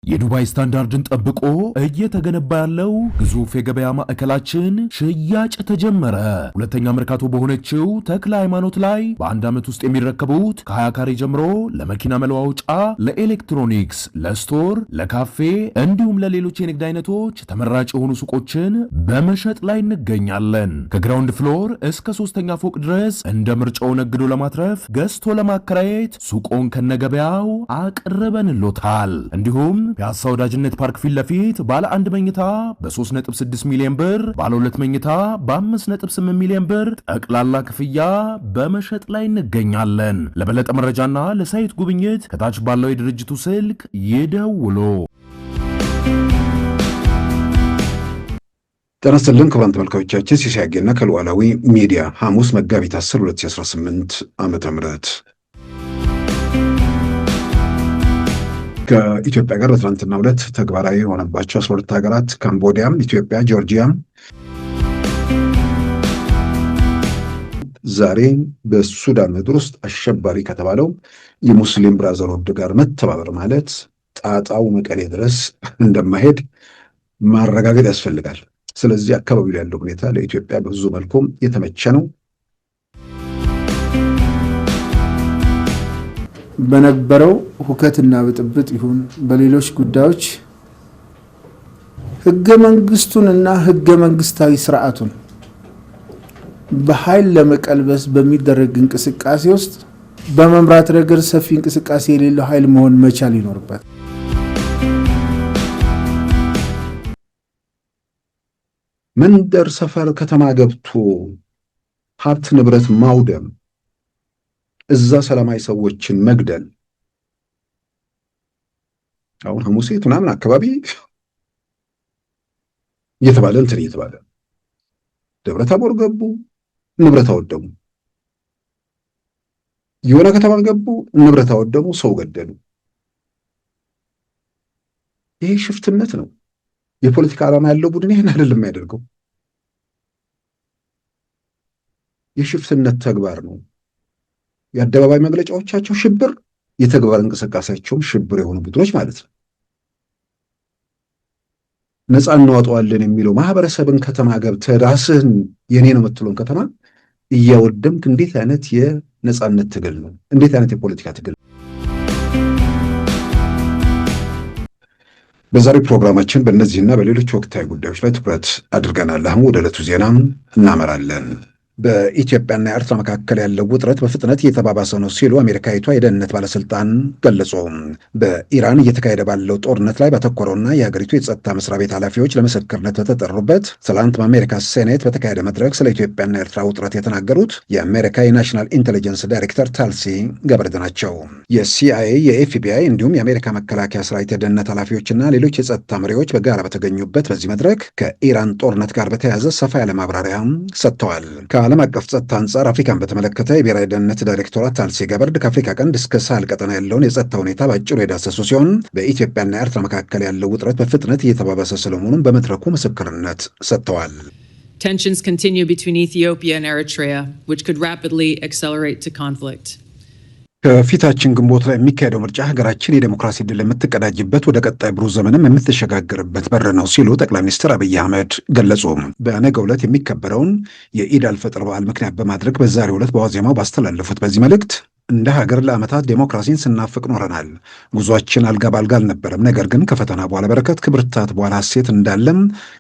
የዱባይ ስታንዳርድን ጠብቆ እየተገነባ ያለው ግዙፍ የገበያ ማዕከላችን ሽያጭ ተጀመረ። ሁለተኛ መርካቶ በሆነችው ተክለ ሃይማኖት ላይ በአንድ ዓመት ውስጥ የሚረከቡት ከ20 ካሬ ጀምሮ ለመኪና መለዋወጫ፣ ለኤሌክትሮኒክስ፣ ለስቶር፣ ለካፌ እንዲሁም ለሌሎች የንግድ አይነቶች ተመራጭ የሆኑ ሱቆችን በመሸጥ ላይ እንገኛለን። ከግራውንድ ፍሎር እስከ 3ኛ ፎቅ ድረስ እንደ ምርጫው ነግዶ ለማትረፍ ገዝቶ ለማከራየት ሱቆን ከነገበያው አቅርበንሎታል። እንዲሁም ፒያሳ ወዳጅነት ፓርክ ፊት ለፊት ባለ 1 መኝታ በ3.6 ሚሊዮን ብር፣ ባለ 2 መኝታ በ5.8 ሚሊዮን ብር ጠቅላላ ክፍያ በመሸጥ ላይ እንገኛለን። ለበለጠ መረጃና ለሳይት ጉብኝት ከታች ባለው የድርጅቱ ስልክ ይደውሉ። ጤና ይስጥልን ክቡራን ተመልካቾቻችን፣ ሲሳይ አጌና ከሉዓላዊ ሚዲያ ሐሙስ መጋቢት 10 2018 ዓ.ም ከኢትዮጵያ ጋር በትናንትናው ዕለት ተግባራዊ የሆነባቸው 12 ሀገራት ካምቦዲያ፣ ኢትዮጵያ፣ ጆርጂያ ዛሬ በሱዳን ምድር ውስጥ አሸባሪ ከተባለው የሙስሊም ብራዘርሁድ ጋር መተባበር ማለት ጣጣው መቀሌ ድረስ እንደማይሄድ ማረጋገጥ ያስፈልጋል። ስለዚህ አካባቢው ያለው ሁኔታ ለኢትዮጵያ በብዙ መልኩም የተመቸ ነው። በነበረው ሁከትና ብጥብጥ ይሁን በሌሎች ጉዳዮች ህገ መንግስቱንና ህገ መንግስታዊ ስርዓቱን በኃይል ለመቀልበስ በሚደረግ እንቅስቃሴ ውስጥ በመምራት ረገድ ሰፊ እንቅስቃሴ የሌለው ኃይል መሆን መቻል ይኖርበት። መንደር፣ ሰፈር፣ ከተማ ገብቶ ሀብት ንብረት ማውደም፣ እዛ ሰላማዊ ሰዎችን መግደል አሁን ሐሙሴት ምናምን አካባቢ እየተባለ ደብረ ታቦር ገቡ፣ ንብረት አወደሙ። የሆነ ከተማ ገቡ፣ ንብረት አወደሙ፣ ሰው ገደሉ። ይሄ ሽፍትነት ነው። የፖለቲካ ዓላማ ያለው ቡድን ይሄን አይደለም የሚያደርገው። የሽፍትነት ተግባር ነው። የአደባባይ መግለጫዎቻቸው ሽብር፣ የተግባር እንቅስቃሴያቸውም ሽብር የሆኑ ቡድኖች ማለት ነው። ነፃ እናወጣዋለን የሚለው ማህበረሰብን ከተማ ገብተህ ራስህን የኔ ነው የምትለውን ከተማ እያወደምክ እንዴት አይነት የነፃነት ትግል ነው? እንዴት አይነት የፖለቲካ ትግል? በዛሬው ፕሮግራማችን በእነዚህና በሌሎች ወቅታዊ ጉዳዮች ላይ ትኩረት አድርገናል። አሁን ወደ ዕለቱ ዜና እናመራለን። በኢትዮጵያና ኤርትራ መካከል ያለው ውጥረት በፍጥነት እየተባባሰ ነው ሲሉ አሜሪካዊቷ የደህንነት ባለስልጣን ገለጹ። በኢራን እየተካሄደ ባለው ጦርነት ላይ ባተኮረውና የሀገሪቱ የጸጥታ መስሪያ ቤት ኃላፊዎች ለምስክርነት በተጠሩበት ትላንት በአሜሪካ ሴኔት በተካሄደ መድረክ ስለ ኢትዮጵያና ኤርትራ ውጥረት የተናገሩት የአሜሪካ የናሽናል ኢንቴሊጀንስ ዳይሬክተር ታልሲ ገብረድ ናቸው። የሲአይኤ፣ የኤፍቢአይ እንዲሁም የአሜሪካ መከላከያ ሰራዊት የደህንነት ኃላፊዎችና ሌሎች የጸጥታ መሪዎች በጋራ በተገኙበት በዚህ መድረክ ከኢራን ጦርነት ጋር በተያያዘ ሰፋ ያለ ማብራሪያ ሰጥተዋል። ከዓለም አቀፍ ጸጥታ አንጻር አፍሪካን በተመለከተ የብሔራዊ ደህንነት ዳይሬክተሯት ታልሲ ገብረድ ከአፍሪካ ቀንድ እስከ ሳህል ቀጠና ያለውን የጸጥታ ሁኔታ በአጭሩ የዳሰሱ ሲሆን በኢትዮጵያና ኤርትራ መካከል ያለው ውጥረት በፍጥነት እየተባባሰ ስለመሆኑም በመድረኩ ምስክርነት ሰጥተዋል። Tensions continue between Ethiopia and Eritrea, which could rapidly accelerate to conflict. ከፊታችን ግንቦት ላይ የሚካሄደው ምርጫ ሀገራችን የዴሞክራሲ ድል የምትቀዳጅበት ወደ ቀጣይ ብሩህ ዘመንም የምትሸጋገርበት በር ነው ሲሉ ጠቅላይ ሚኒስትር አብይ አህመድ ገለጹ። በነገው ዕለት የሚከበረውን የኢድ አልፈጥር በዓል ምክንያት በማድረግ በዛሬው ዕለት በዋዜማው ባስተላለፉት በዚህ መልእክት እንደ ሀገር ለዓመታት ዴሞክራሲን ስናፍቅ ኖረናል። ጉዟችን አልጋ ባልጋ አልነበረም። ነገር ግን ከፈተና በኋላ በረከት፣ ከብርታት በኋላ ሐሴት እንዳለም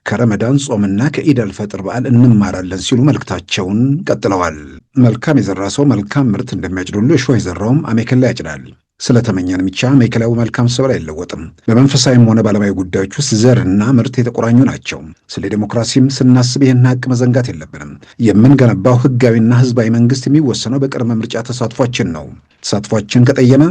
ከረመዳን ጾምና ከኢድ አልፈጥር በዓል እንማራለን ሲሉ መልእክታቸውን ቀጥለዋል። መልካም የዘራ ሰው መልካም ምርት እንደሚያጭድ ሁሉ እሾህ የዘራውም አሜከላ ያጭዳል። ስለተመኘን ብቻ ማዕከላዊ መልካም ሰብል አይለወጥም። በመንፈሳዊም ሆነ በዓለማዊ ጉዳዮች ውስጥ ዘርና ምርት የተቆራኙ ናቸው። ስለ ዲሞክራሲም ስናስብ ይህን ሀቅ መዘንጋት የለብንም። የምንገነባው ህጋዊና ህዝባዊ መንግስት የሚወሰነው በቅድመ ምርጫ ተሳትፏችን ነው። ተሳትፏችን ከጠየመ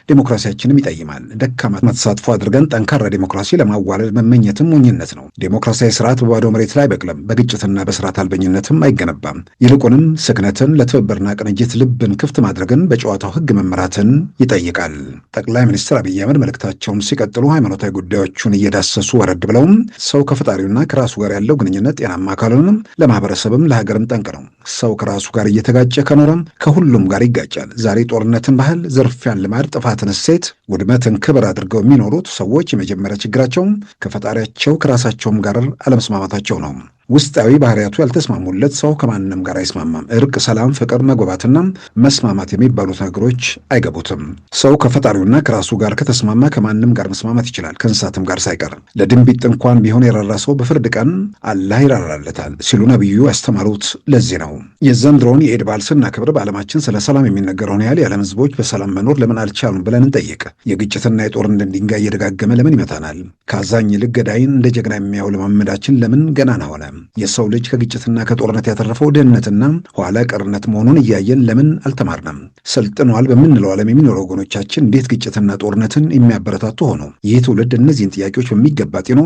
ዲሞክራሲያችንም ይጠይማል። ደካማ ተሳትፎ አድርገን ጠንካራ ዲሞክራሲ ለማዋለድ መመኘትም ሞኝነት ነው። ዲሞክራሲያዊ ስርዓት በባዶ መሬት ላይ አይበቅልም፣ በግጭትና በስርዓት አልበኝነትም አይገነባም። ይልቁንም ስክነትን፣ ለትብብርና ቅንጅት ልብን ክፍት ማድረግን፣ በጨዋታው ህግ መመራትን ይጠይቃል። ጠቅላይ ሚኒስትር አብይ አህመድ መልእክታቸውን ሲቀጥሉ ሃይማኖታዊ ጉዳዮቹን እየዳሰሱ ወረድ ብለውም ሰው ከፈጣሪውና ከራሱ ጋር ያለው ግንኙነት ጤናማ ካልሆነም ለማህበረሰብም ለሀገርም ጠንቅ ነው። ሰው ከራሱ ጋር እየተጋጨ ከኖረም ከሁሉም ጋር ይጋጫል። ዛሬ ጦርነትን ባህል፣ ዝርፊያን ልማድ፣ ጥፋትን እሴት፣ ውድመትን ክብር አድርገው የሚኖሩት ሰዎች የመጀመሪያ ችግራቸው ከፈጣሪያቸው ከራሳቸውም ጋር አለመስማማታቸው ነው። ውስጣዊ ባህሪያቱ ያልተስማሙለት ሰው ከማንም ጋር አይስማማም። እርቅ፣ ሰላም፣ ፍቅር፣ መግባባትና መስማማት የሚባሉት ነገሮች አይገቡትም። ሰው ከፈጣሪውና ከራሱ ጋር ከተስማማ ከማንም ጋር መስማማት ይችላል፣ ከእንስሳትም ጋር ሳይቀር። ለድንቢጥ እንኳን ቢሆን የራራ ሰው በፍርድ ቀን አላህ ይራራለታል ሲሉ ነቢዩ ያስተማሩት ለዚህ ነው። የዘንድሮውን የኢድ በዓል ስናከብር በዓለማችን ስለ ሰላም የሚነገረውን ያህል የዓለም ህዝቦች በሰላም መኖር ለምን አልቻሉም ብለን እንጠይቅ። የግጭትና የጦርነት ድንጋይ እየደጋገመ ለምን ይመታናል? ከአዛኝ ይልቅ ገዳይን እንደ ጀግና የሚያው ልማመዳችን ለምን ገናና ሆነ? የሰው ልጅ ከግጭትና ከጦርነት ያተረፈው ድህነትና ኋላ ቀርነት መሆኑን እያየን ለምን አልተማርንም? ሰልጥነዋል በምንለው ዓለም የሚኖሩ ወገኖቻችን እንዴት ግጭትና ጦርነትን የሚያበረታቱ ሆነው? ይህ ትውልድ እነዚህን ጥያቄዎች በሚገባ ጤኖ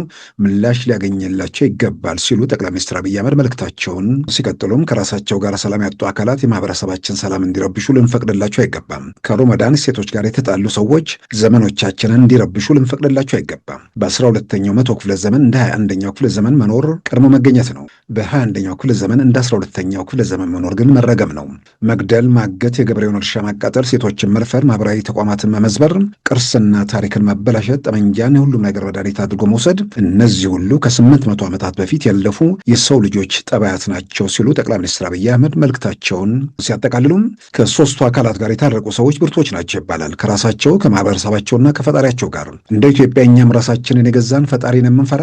ምላሽ ሊያገኝላቸው ይገባል ሲሉ ጠቅላይ ሚኒስትር አብይ አህመድ መልእክታቸውን ሲቀጥሉም ከራሳቸው ጋር ሰላም ያጡ አካላት የማህበረሰባችን ሰላም እንዲረብሹ ልንፈቅድላቸው አይገባም። ከሮመዳን ሴቶች ጋር የተጣሉ ሰዎች ዘመኖቻችንን እንዲረብሹ ልንፈቅድላቸው አይገባም። በ12ኛው መቶ ክፍለ ዘመን እንደ 21ኛው ክፍለ ዘመን መኖር ቀድሞ መገኘት ነው። በ21ኛው ክፍለ ዘመን እንደ 12ኛው ክፍለ ዘመን መኖር ግን መረገም ነው። መግደል፣ ማገት፣ የገበሬውን እርሻ ማቃጠል፣ ሴቶችን መድፈር፣ ማህበራዊ ተቋማትን መመዝበር፣ ቅርስና ታሪክን ማበላሸት፣ ጠመንጃን የሁሉም ነገር መድኃኒት አድርጎ መውሰድ፣ እነዚህ ሁሉ ከ800 ዓመታት በፊት ያለፉ የሰው ልጆች ጠባያት ናቸው ሲሉ ጠቅላይ ሚኒስትር አብይ አህመድ መልእክታቸውን ሲያጠቃልሉም ከሶስቱ አካላት ጋር የታረቁ ሰዎች ብርቶች ናቸው ይባላል። ከራሳቸው ከማህበረሰባቸውና ከፈጣሪያቸው ጋር እንደ ኢትዮጵያ እኛም ራሳችንን የገዛን ፈጣሪን የምንፈራ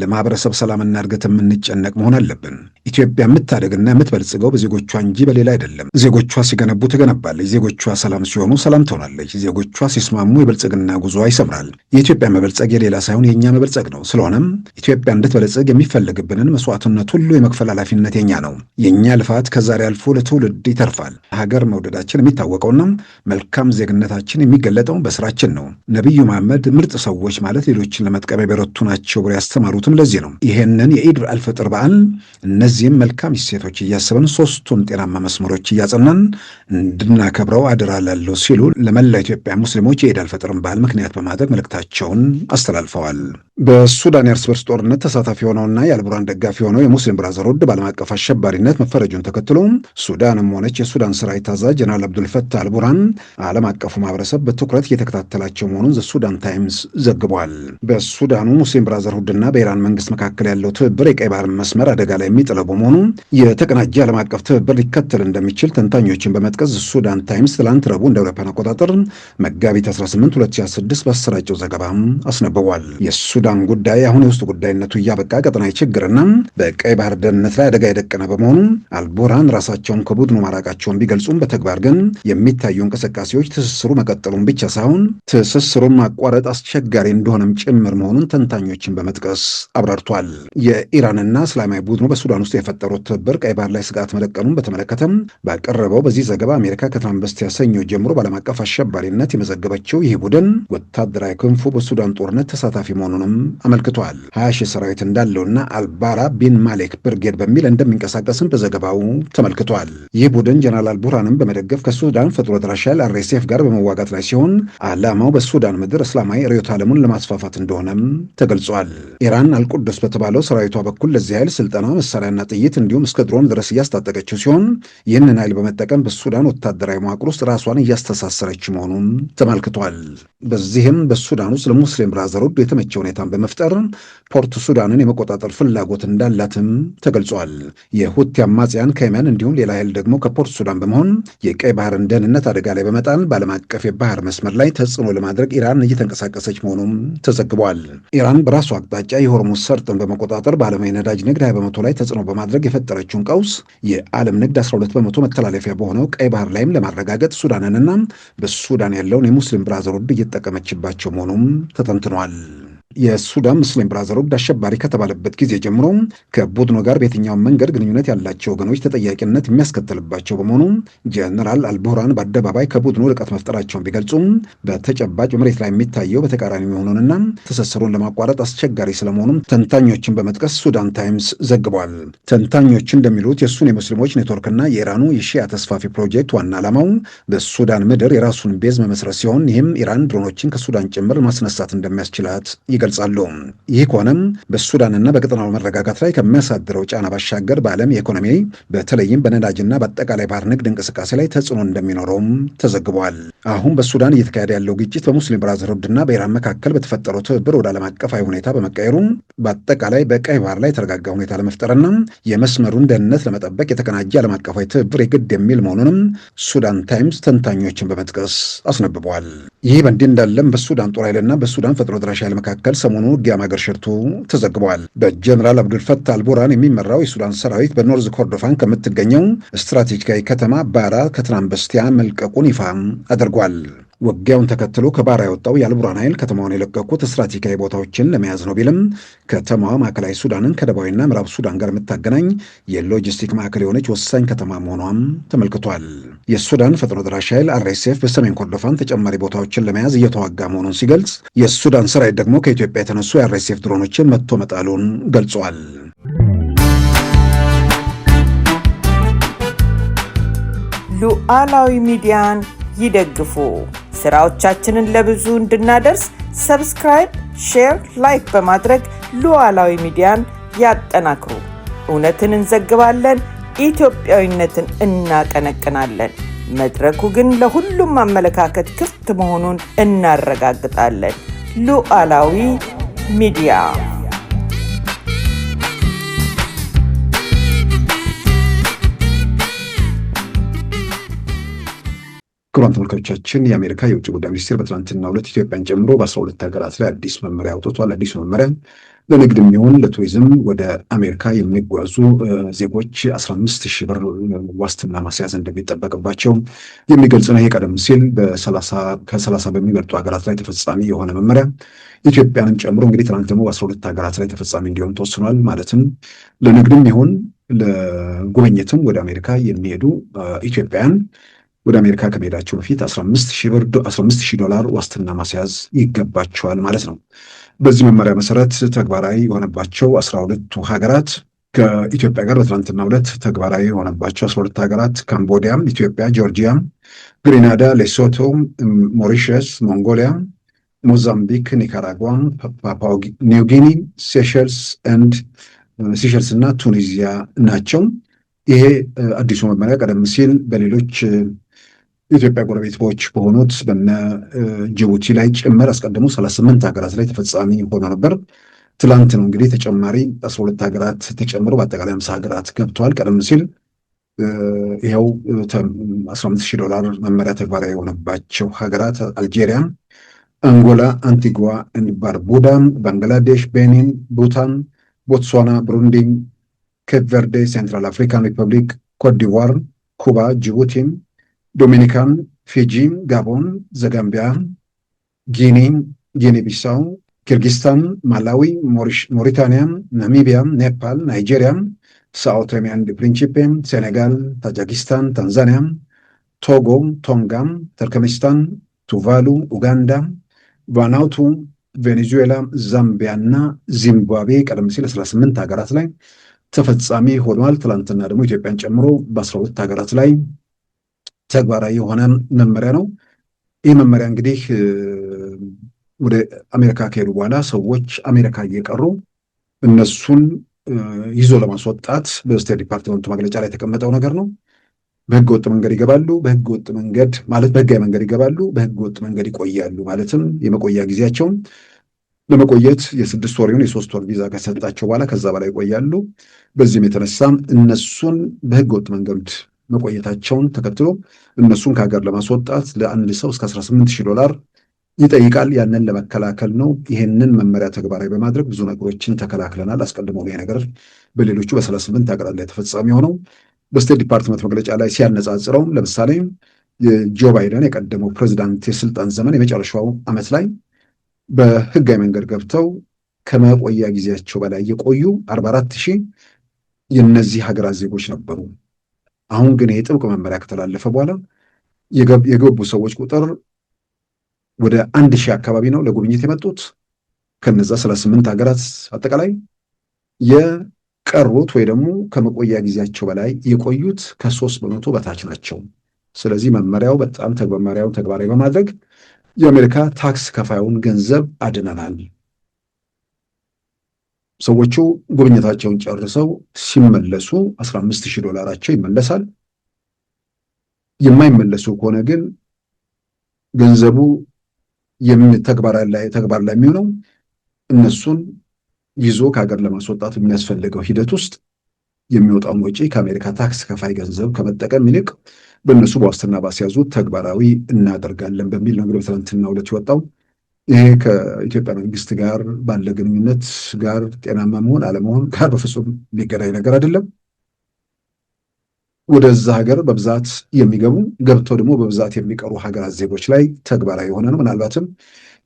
ለማህበረሰብ ሰላምና እድገት የምንጨነቅ መሆን አለብን። ኢትዮጵያ የምታደግና የምትበልጽገው በዜጎቿ እንጂ በሌላ አይደለም። ዜጎቿ ሲገነቡ ትገነባለች። ዜጎቿ ሰላም ሲሆኑ ሰላም ትሆናለች። ዜጎቿ ሲስማሙ የብልጽግና ጉዞ ይሰምራል። የኢትዮጵያ መበልጸግ የሌላ ሳይሆን የእኛ መበልጸግ ነው። ስለሆነም ኢትዮጵያ እንድትበለጽግ የሚፈለግብንን መስዋዕትነት ሁሉ የመክፈል ኃላፊነት የኛ ነው። የእኛ ልፋት ከዛሬ አልፎ ለትውልድ ይተርፋል። ሀገር መውደዳችን የሚታወቀውና መልካም ዜግነታችን የሚገለጠው በስራችን ነው። ነቢዩ መሐመድ ምርጥ ሰዎች ማለት ሌሎችን ለመጥቀም የበረቱ ናቸው ብሎ ያስተማሩትም ለዚህ ነው። ይሄንን የኢድ አልፈጥር በዓል እነዚህም መልካም እሴቶች እያሰብን ሶስቱን ጤናማ መስመሮች እያጸናን እንድናከብረው አደራ ላለው ሲሉ ለመላ ኢትዮጵያ ሙስሊሞች የኢድ አልፈጥርን በዓል ምክንያት በማድረግ መልእክታቸውን አስተላልፈዋል። በሱዳን የእርስ በርስ ጦርነት ተሳታፊ የሆነውና የአልቡራን ደጋፊ የሆነው የሙስሊም ብራዘርሁድ በዓለም አቀፍ አሸባሪነት መፈረጁን ተከትሎ ሱዳንም ሆነች የሱዳን ሰራዊት አዛዥ ጀነራል አብዱልፈታህ አልቡራን ዓለም አቀፉ ማህበረሰብ በትኩረት እየተከታተላቸው መሆኑን ዘሱዳን ታይምስ ዘግቧል። በሱዳኑ ሙስሊም ብራዘርሁድና በኢራን መንግስት መካከል ያለው ትብብር የቀይ ባህር መስመር አደጋ ላይ የሚጥለው በመሆኑ የተቀናጀ ዓለም አቀፍ ትብብር ሊከተል እንደሚችል ተንታኞችን በመጥቀስ ሱዳን ታይምስ ትላንት ረቡዕ እንደ አውሮፓውያን አቆጣጠር መጋቢት 18 2026 ባሰራጨው ዘገባም አስነብቧል። የሱዳን ጉዳይ አሁን የውስጥ ጉዳይነቱ እያበቃ ቀጠናዊ ችግርና በቀይ ባህር ደህንነት ላይ አደጋ የደቀነ በመሆኑ አልቡርሃን ራሳቸውን ከቡድኑ ማራቃቸውን ቢገልጹም በተግባር ግን የሚታዩ እንቅስቃሴዎች ትስስሩ መቀጠሉን ብቻ ሳይሆን ትስስሩን ማቋረጥ አስቸጋሪ እንደሆነም ጭምር መሆኑን ተንታኞችን በመጥቀስ አብራርቷል። የኢራንና እስላማዊ ቡድኑ በሱዳን ውስጥ የፈጠሩት ትብብር ቀይ ባህር ላይ ስጋት መደቀኑን በተመለከተም ባቀረበው በዚህ ዘገባ አሜሪካ ከትናንት በስቲያ ሰኞ ጀምሮ በዓለም አቀፍ አሸባሪነት የመዘገበችው ይህ ቡድን ወታደራዊ ክንፉ በሱዳን ጦርነት ተሳታፊ መሆኑንም አመልክቷል። 20 ሺህ ሰራዊት እንዳለውና አልባራ ቢን ማሌክ ብርጌድ በሚል እንደሚንቀሳቀስም በዘገባው ተመልክቷል። ይህ ቡድን ጀነራል አልቡርሃንን በመደገፍ ከሱዳን ፈጥኖ ደራሽ ኃይል አርኤስኤፍ ጋር በመዋጋት ላይ ሲሆን ዓላማው በሱዳን ምድር እስላማዊ ርዕዮተ ዓለሙን ለማስፋፋት እንደሆነም ተገልጿል። ኢራን አልቁድስ በተባለው ሰራዊቷ በኩል ለዚህ ኃይል ስልጠና፣ መሳሪያና ጥይት እንዲሁም እስከ ድሮን ድረስ እያስታጠቀችው ሲሆን ይህንን ኃይል በመጠቀም በሱዳን ወታደራዊ መዋቅር ውስጥ ራሷን እያስተሳሰረች መሆኑን ተመልክቷል። በዚህም በሱዳን ውስጥ ለሙስሊም ብራዘርሁድ የተመቸ ሁኔታን በመፍጠር ፖርት ሱዳንን የመቆጣጠር ፍላጎት እንዳላትም ተገልጿል። የሁቲ አማጽያን ከየመን እንዲሁም ሌላ ኃይል ደግሞ ከፖርት ሱዳን በመሆን የቀይ ባህርን ደህንነት አደጋ ላይ በመጣል በዓለም አቀፍ የባህር መስመር ላይ ተጽዕኖ ለማድረግ ኢራን እየተንቀሳቀሰች መሆኑም ተዘግቧል። ኢራን በራሱ አቅጣጫ የሆርሙዝ ሰርጥን በመቆጣጠር በዓለማዊ ነዳጅ ንግድ 20 በመቶ ላይ ተጽዕኖ በማድረግ የፈጠረችውን ቀውስ የዓለም ንግድ 12 በመቶ መተላለፊያ በሆነው ቀይ ባህር ላይም ለማረጋገጥ ሱዳንንና በሱዳን ያለውን የሙስሊም ብራዘርሁድ እየተጠቀመችባቸው መሆኑም ተተንትኗል። የሱዳን ሙስሊም ብራዘርሁድ አሸባሪ ከተባለበት ጊዜ ጀምሮ ከቡድኑ ጋር በየትኛውም መንገድ ግንኙነት ያላቸው ወገኖች ተጠያቂነት የሚያስከትልባቸው በመሆኑ ጀነራል አልቡርሃን በአደባባይ ከቡድኑ ርቀት መፍጠራቸውን ቢገልጹም በተጨባጭ መሬት ላይ የሚታየው በተቃራኒ መሆኑንና ትስስሩን ለማቋረጥ አስቸጋሪ ስለመሆኑም ተንታኞችን በመጥቀስ ሱዳን ታይምስ ዘግቧል። ተንታኞች እንደሚሉት የሱኒ ሙስሊሞች ኔትወርክና የኢራኑ የሺያ ተስፋፊ ፕሮጀክት ዋና ዓላማው በሱዳን ምድር የራሱን ቤዝ መመስረት ሲሆን ይህም ኢራን ድሮኖችን ከሱዳን ጭምር ማስነሳት እንደሚያስችላት ይገልጻሉ። ይህ ከሆነም በሱዳንና በቀጠናው መረጋጋት ላይ ከሚያሳድረው ጫና ባሻገር በዓለም የኢኮኖሚ በተለይም በነዳጅና በአጠቃላይ ባህር ንግድ እንቅስቃሴ ላይ ተጽዕኖ እንደሚኖረውም ተዘግቧል። አሁን በሱዳን እየተካሄደ ያለው ግጭት በሙስሊም ብራዘርሁድና በኢራን መካከል በተፈጠረው ትብብር ወደ ዓለም አቀፋዊ ሁኔታ በመቀየሩ በአጠቃላይ በቀይ ባህር ላይ የተረጋጋ ሁኔታ ለመፍጠርና የመስመሩን ደህንነት ለመጠበቅ የተቀናጀ ዓለም አቀፋዊ ትብብር የግድ የሚል መሆኑንም ሱዳን ታይምስ ተንታኞችን በመጥቀስ አስነብቧል። ይህ በእንዲህ እንዳለም በሱዳን ጦር ኃይልና በሱዳን ፈጥኖ ደራሽ ኃይል መካከል ሰሞኑ ውጊያ ማገርሸቱ ተዘግቧል። በጀነራል አብዱልፈታህ አልቡርሃን የሚመራው የሱዳን ሰራዊት በኖርዝ ኮርዶፋን ከምትገኘው ስትራቴጂካዊ ከተማ ባራ ከትናንት በስቲያ መልቀቁን ይፋ አድርጓል። ውጊያውን ተከትሎ ከባራ የወጣው የአልቡርሃን ኃይል ከተማውን የለቀቁት ስትራቴጂካዊ ቦታዎችን ለመያዝ ነው ቢልም ከተማዋ ማዕከላዊ ሱዳንን ከደቡባዊና ምዕራብ ሱዳን ጋር የምታገናኝ የሎጂስቲክ ማዕከል የሆነች ወሳኝ ከተማ መሆኗም ተመልክቷል። የሱዳን ፈጥኖ ደራሽ ኃይል አርኤስኤፍ በሰሜን ኮርዶፋን ተጨማሪ ቦታዎችን ለመያዝ እየተዋጋ መሆኑን ሲገልጽ፣ የሱዳን ሰራዊት ደግሞ ከኢትዮጵያ የተነሱ የአርኤስኤፍ ድሮኖችን መትቶ መጣሉን ገልጿል። ሉዓላዊ ሚዲያን ይደግፉ። ስራዎቻችንን ለብዙ እንድናደርስ ሰብስክራይብ፣ ሼር፣ ላይክ በማድረግ ሉዓላዊ ሚዲያን ያጠናክሩ። እውነትን እንዘግባለን፣ ኢትዮጵያዊነትን እናቀነቅናለን። መድረኩ ግን ለሁሉም አመለካከት ክፍት መሆኑን እናረጋግጣለን። ሉዓላዊ ሚዲያ ክቡራን ተመልካቾቻችን የአሜሪካ የውጭ ጉዳይ ሚኒስቴር በትናንትናው ዕለት ኢትዮጵያን ጨምሮ በ12 ሀገራት ላይ አዲስ መመሪያ አውጥቷል። አዲሱ መመሪያ ለንግድ የሚሆን ለቱሪዝም ወደ አሜሪካ የሚጓዙ ዜጎች 15,000 ብር ዋስትና ማስያዝ እንደሚጠበቅባቸው የሚገልጽ ነው። ይሄ ቀደም ሲል ከ30 በሚበልጡ ሀገራት ላይ ተፈጻሚ የሆነ መመሪያ ኢትዮጵያንም ጨምሮ እንግዲህ ትናንት ደግሞ በ12 ሀገራት ላይ ተፈጻሚ እንዲሆን ተወስኗል። ማለትም ለንግድም ይሁን ለጉብኝትም ወደ አሜሪካ የሚሄዱ ኢትዮጵያውያን ወደ አሜሪካ ከመሄዳቸው በፊት 15,000 ዶላር ዋስትና ማስያዝ ይገባቸዋል ማለት ነው። በዚህ መመሪያ መሰረት ተግባራዊ የሆነባቸው 12ቱ ሀገራት ከኢትዮጵያ ጋር በትናንትናው ዕለት ተግባራዊ የሆነባቸው 12 ሀገራት ካምቦዲያ፣ ኢትዮጵያ፣ ጆርጂያ፣ ግሪናዳ፣ ሌሶቶ፣ ሞሪሸስ፣ ሞንጎሊያ፣ ሞዛምቢክ፣ ኒካራጓ፣ ፓፑዋ ኒው ጊኒ፣ ሴሸልስ እና ቱኒዚያ ናቸው። ይሄ አዲሱ መመሪያ ቀደም ሲል በሌሎች የኢትዮጵያ ጎረቤቶች በሆኑት በነ ጅቡቲ ላይ ጭምር አስቀድሞ 38 ሀገራት ላይ ተፈጻሚ ሆኖ ነበር። ትላንት ነው እንግዲህ ተጨማሪ 12 ሀገራት ተጨምሮ በአጠቃላይ 50 ሀገራት ገብተዋል። ቀደም ሲል ይኸው 15,000 ዶላር መመሪያ ተግባራዊ የሆነባቸው ሀገራት አልጄሪያ፣ አንጎላ፣ አንቲጓ ኤንድ ባርቡዳ፣ ባንግላዴሽ፣ ቤኒን፣ ቡታን፣ ቦትስዋና፣ ብሩንዲ፣ ኬፕ ቨርዴ፣ ሴንትራል አፍሪካን ሪፐብሊክ፣ ኮትዲቯር፣ ኩባ፣ ጅቡቲ፣ ዶሚኒካን፣ ፊጂ፣ ጋቦን፣ ዘጋምቢያ፣ ጊኒ ቢሳው፣ ኪርጊስታን፣ ማላዊ፣ ሞሪታንያ፣ ናሚቢያ፣ ኔፓል፣ ናይጄሪያ፣ ሳኦ ቶሜ ኤንድ ፕሪንሲፔ፣ ሴኔጋል፣ ታጂኪስታን፣ ታንዛኒያ፣ ቶጎ፣ ቶንጋ፣ ተርክሜኒስታን፣ ቱቫሉ፣ ኡጋንዳ፣ ቫናቱ፣ ቬኔዙዌላ፣ ዛምቢያ እና ዚምባብዌ ቀደም ሲል 18 ሀገራት ላይ ተፈጻሚ ሆኗል። ትላንትና ደግሞ ኢትዮጵያን ጨምሮ በ12 ሀገራት ላይ ተግባራዊ የሆነ መመሪያ ነው። ይህ መመሪያ እንግዲህ ወደ አሜሪካ ከሄዱ በኋላ ሰዎች አሜሪካ እየቀሩ እነሱን ይዞ ለማስወጣት በስቴት ዲፓርትመንቱ መግለጫ ላይ የተቀመጠው ነገር ነው። በህገ ወጥ መንገድ ይገባሉ፣ በህገ ወጥ መንገድ ማለት በህጋዊ መንገድ ይገባሉ፣ በህገ ወጥ መንገድ ይቆያሉ። ማለትም የመቆያ ጊዜያቸውን ለመቆየት የ6 ወር ይሁን የ3 ወር ቪዛ ከሰጣቸው በኋላ ከዛ በላይ ይቆያሉ። በዚህም የተነሳ እነሱን በህገ ወጥ መንገድ መቆየታቸውን ተከትሎ እነሱን ከሀገር ለማስወጣት ለአንድ ሰው እስከ 18,000 ዶላር ይጠይቃል። ያንን ለመከላከል ነው። ይህንን መመሪያ ተግባራዊ በማድረግ ብዙ ነገሮችን ተከላክለናል። አስቀድሞ ይሄ ነገር በሌሎቹ በ38 ሀገራት ላይ ተፈጻሚ የሆነው በስቴት ዲፓርትመንት መግለጫ ላይ ሲያነጻጽረው ለምሳሌ የጆ ባይደን የቀደመው ፕሬዚዳንት የስልጣን ዘመን የመጨረሻው ዓመት ላይ በህጋዊ መንገድ ገብተው ከመቆያ ጊዜያቸው በላይ የቆዩ 44,000 የነዚህ ሀገራት ዜጎች ነበሩ። አሁን ግን ይሄ ጥብቅ መመሪያ ከተላለፈ በኋላ የገቡ ሰዎች ቁጥር ወደ 1,000 አካባቢ ነው ለጉብኝት የመጡት። ከነዛ 38 ሀገራት አጠቃላይ የቀሩት ወይ ደግሞ ከመቆያ ጊዜያቸው በላይ የቆዩት ከ3% በታች ናቸው። ስለዚህ መመሪያው በጣም መመሪያውን ተግባራዊ በማድረግ የአሜሪካ ታክስ ከፋዩን ገንዘብ አድነናል። ሰዎቹ ጉብኝታቸውን ጨርሰው ሲመለሱ $15,000 ይመለሳል። የማይመለሱ ከሆነ ግን ገንዘቡ ተግባር ላይ የሚሆነው እነሱን ይዞ ከሀገር ለማስወጣት የሚያስፈልገው ሂደት ውስጥ የሚወጣውን ወጪ ከአሜሪካ ታክስ ከፋይ ገንዘብ ከመጠቀም ይልቅ በእነሱ በዋስትና ባስያዙት ተግባራዊ እናደርጋለን በሚል ነው በትናንትናው ዕለት የወጣው። ይሄ ከኢትዮጵያ መንግስት ጋር ባለ ግንኙነት ጋር ጤናማ መሆን አለመሆን ጋር በፍጹም ሊገናኝ ነገር አይደለም። ወደዛ ሀገር በብዛት የሚገቡ ገብተው ደግሞ በብዛት የሚቀሩ ሀገራት ዜጎች ላይ ተግባራዊ የሆነ ነው። ምናልባትም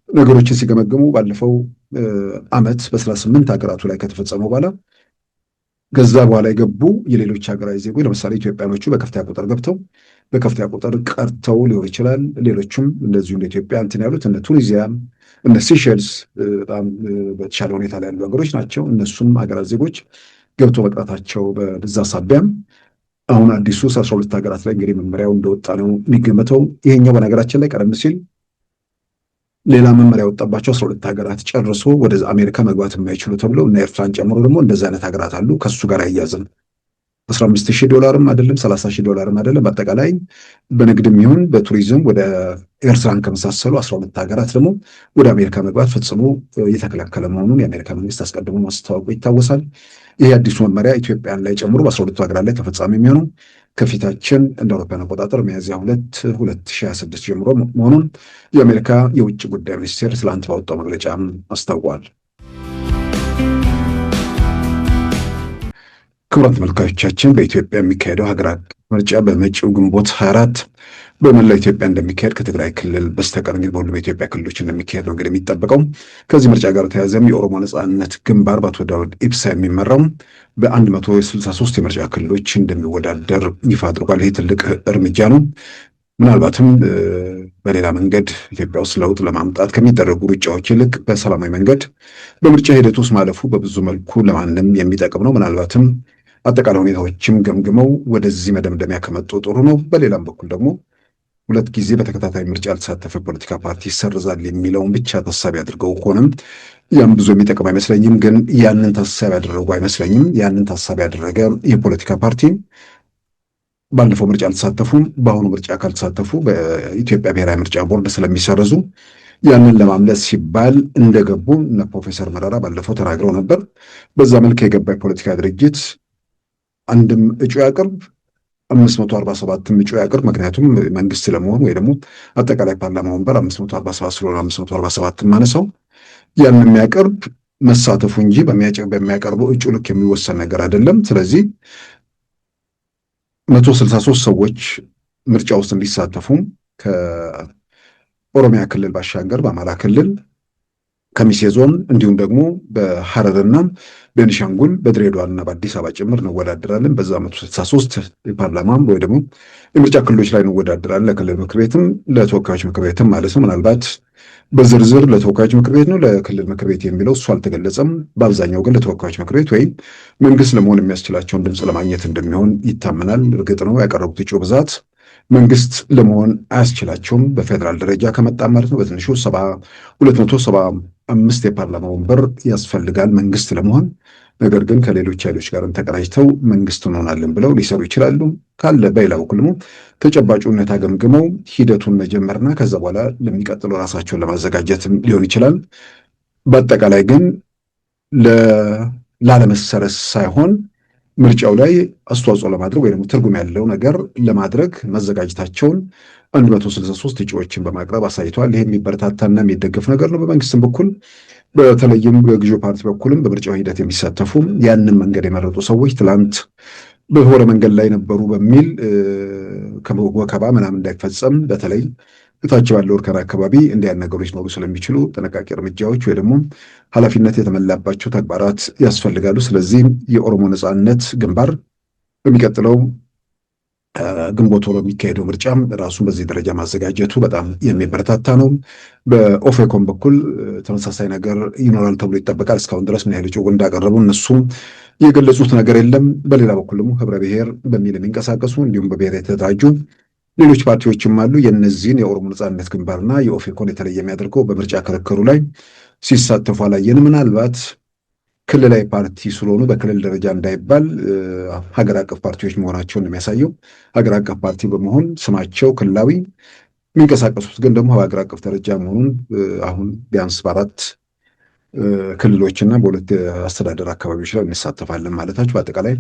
ነገሮችን ሲገመግሙ ባለፈው ዓመት በ38 ሀገራቱ ላይ ከተፈጸመው በኋላ ከዛ በኋላ የገቡ የሌሎች ሀገራዊ ዜጎች ለምሳሌ ኢትዮጵያኖቹ በከፍተኛ ቁጥር ገብተው በከፍተኛ ቁጥር ቀርተው ሊሆን ይችላል። ሌሎችም እንደዚሁ እንደ ኢትዮጵያ እንትን ያሉት እነ ቱኒዚያ፣ እነ ሲሸልስ በጣም በተሻለ ሁኔታ ላይ ያሉ ሀገሮች ናቸው። እነሱም ሀገራት ዜጎች ገብተው መቅረታቸው በዛ ሳቢያም አሁን አዲሱ 12 ሀገራት ላይ እንግዲህ መመሪያው እንደወጣ ነው የሚገመተው። ይሄኛው በነገራችን ላይ ቀደም ሲል ሌላ መመሪያ ወጣባቸው 12 ሀገራት ጨርሶ ወደ አሜሪካ መግባት የማይችሉ ተብለው እና ኤርትራን ጨምሮ ደግሞ እንደዚህ አይነት ሀገራት አሉ። ከሱ ጋር አያያዝም $15,000 አይደለም $30,000 አይደለም። በአጠቃላይ በንግድም ይሁን በቱሪዝም ወደ ኤርትራን ከመሳሰሉ 12 ሀገራት ደግሞ ወደ አሜሪካ መግባት ፈጽሞ የተከለከለ መሆኑን የአሜሪካ መንግስት አስቀድሞ ማስታወቁ ይታወሳል። ይህ አዲሱ መመሪያ ኢትዮጵያን ላይ ጨምሮ በ12 ሀገራት ላይ ተፈጻሚ የሚሆነው ከፊታችን እንደ አውሮፓውያን አቆጣጠር ሚያዝያ 2 2026 ጀምሮ መሆኑን የአሜሪካ የውጭ ጉዳይ ሚኒስቴር ትላንት ባወጣው መግለጫ አስታውቋል። ክቡራን ተመልካቾቻችን በኢትዮጵያ የሚካሄደው ሀገር አቀፍ ምርጫ በመጪው ግንቦት 24 በመላው ኢትዮጵያ እንደሚካሄድ ከትግራይ ክልል በስተቀር እንግዲህ በሁሉም የኢትዮጵያ ክልሎች እንደሚካሄድ ነው እንግዲህ የሚጠበቀው። ከዚህ ምርጫ ጋር ተያዘም የኦሮሞ ነጻነት ግንባር በአቶ ዳውድ ኢብሳ የሚመራው በ163 የምርጫ ክልሎች እንደሚወዳደር ይፋ አድርጓል። ይህ ትልቅ እርምጃ ነው። ምናልባትም በሌላ መንገድ ኢትዮጵያ ውስጥ ለውጥ ለማምጣት ከሚደረጉ ሩጫዎች ይልቅ በሰላማዊ መንገድ በምርጫ ሂደት ውስጥ ማለፉ በብዙ መልኩ ለማንም የሚጠቅም ነው። ምናልባትም አጠቃላይ ሁኔታዎችም ገምግመው ወደዚህ መደምደሚያ ከመጡ ጥሩ ነው። በሌላም በኩል ደግሞ 2 ጊዜ በተከታታይ ምርጫ ያልተሳተፈ ፖለቲካ ፓርቲ ይሰርዛል የሚለውን ብቻ ታሳቢ አድርገው ከሆነም ያም ብዙ የሚጠቅም አይመስለኝም። ግን ያንን ታሳቢ ያደረጉ አይመስለኝም። ያንን ታሳቢ ያደረገ የፖለቲካ ፓርቲ ባለፈው ምርጫ አልተሳተፉም፣ በአሁኑ ምርጫ ካልተሳተፉ በኢትዮጵያ ብሔራዊ ምርጫ ቦርድ ስለሚሰረዙ ያንን ለማምለስ ሲባል እንደገቡ እነ ፕሮፌሰር መረራ ባለፈው ተናግረው ነበር። በዛ መልክ የገባ የፖለቲካ ድርጅት አንድም እጩ ያቅርብ 547 እጩ ያቅርብ። ምክንያቱም መንግስት ለመሆን ወይ ደግሞ አጠቃላይ ፓርላማ ወንበር 547 ስለሆነ 547 ማነሳው ያን የሚያቀርብ መሳተፉ እንጂ በሚያቀርበው እጩ ልክ የሚወሰን ነገር አይደለም። ስለዚህ 163 ሰዎች ምርጫ ውስጥ እንዲሳተፉ ከኦሮሚያ ክልል ባሻገር በአማራ ክልል ከሚሴ ዞን እንዲሁም ደግሞ በሐረርና በቤኒሻንጉል በድሬዳዋና በአዲስ አበባ ጭምር እንወዳደራለን። በዛ 163 የፓርላማ ወይ ደግሞ የምርጫ ክልሎች ላይ እንወዳደራለን። ለክልል ምክር ቤትም ለተወካዮች ምክር ቤትም ማለት ነው። ምናልባት በዝርዝር ለተወካዮች ምክር ቤት ነው ለክልል ምክር ቤት የሚለው እሱ አልተገለጸም። በአብዛኛው ግን ለተወካዮች ምክር ቤት ወይም መንግስት ለመሆን የሚያስችላቸውን ድምፅ ለማግኘት እንደሚሆን ይታመናል። እርግጥ ነው ያቀረቡት እጩ ብዛት መንግስት ለመሆን አያስችላቸውም። በፌዴራል ደረጃ ከመጣ ማለት ነው በትንሹ 275 የፓርላማ ወንበር ያስፈልጋል መንግስት ለመሆን። ነገር ግን ከሌሎች ኃይሎች ጋር ተቀናጅተው መንግስት እንሆናለን ብለው ሊሰሩ ይችላሉ። ካለ በሌላ በኩል ደግሞ ተጨባጭ ሁኔታ ገምግመው ሂደቱን መጀመርና ከዛ በኋላ ለሚቀጥለው ራሳቸውን ለማዘጋጀትም ሊሆን ይችላል። በአጠቃላይ ግን ላለመሰረስ ሳይሆን ምርጫው ላይ አስተዋጽኦ ለማድረግ ወይ ደግሞ ትርጉም ያለው ነገር ለማድረግ መዘጋጀታቸውን 163 እጩዎችን በማቅረብ አሳይተዋል። ይሄ የሚበረታታና የሚደገፍ ነገር ነው። በመንግስትም በኩል በተለይም በገዢው ፓርቲ በኩልም በምርጫው ሂደት የሚሳተፉ ያንን መንገድ የመረጡ ሰዎች ትላንት በሆነ መንገድ ላይ ነበሩ በሚል ወከባ ምናምን እንዳይፈጸም በተለይ እታች ባለው እርከን አካባቢ እንዲያን ነገሮች ሊኖሩ ስለሚችሉ ጥንቃቄ እርምጃዎች ወይ ደግሞ ኃላፊነት የተሞላባቸው ተግባራት ያስፈልጋሉ። ስለዚህ የኦሮሞ ነጻነት ግንባር በሚቀጥለው ግንቦት ወር የሚካሄደው ምርጫም ራሱን በዚህ ደረጃ ማዘጋጀቱ በጣም የሚበረታታ ነው። በኦፌኮም በኩል ተመሳሳይ ነገር ይኖራል ተብሎ ይጠበቃል። እስካሁን ድረስ ምን ያህል እጩ እንዳቀረቡ እነሱም የገለጹት ነገር የለም። በሌላ በኩል ደግሞ ህብረ ብሔር በሚል የሚንቀሳቀሱ እንዲሁም በብሔር የተደራጁ ሌሎች ፓርቲዎችም አሉ። የእነዚህን የኦሮሞ ነጻነት ግንባርና የኦፌኮን የተለየ የሚያደርገው በምርጫ ክርክሩ ላይ ሲሳተፉ አላየን። ምናልባት ክልላዊ ፓርቲ ስለሆኑ በክልል ደረጃ እንዳይባል ሀገር አቀፍ ፓርቲዎች መሆናቸውን የሚያሳየው ሀገር አቀፍ ፓርቲ በመሆን ስማቸው ክልላዊ የሚንቀሳቀሱት ግን ደግሞ በሀገር አቀፍ ደረጃ መሆኑን አሁን ቢያንስ በ4 ክልሎችና በ2 አስተዳደር አካባቢዎች ላይ እንሳተፋለን ማለታቸው በአጠቃላይ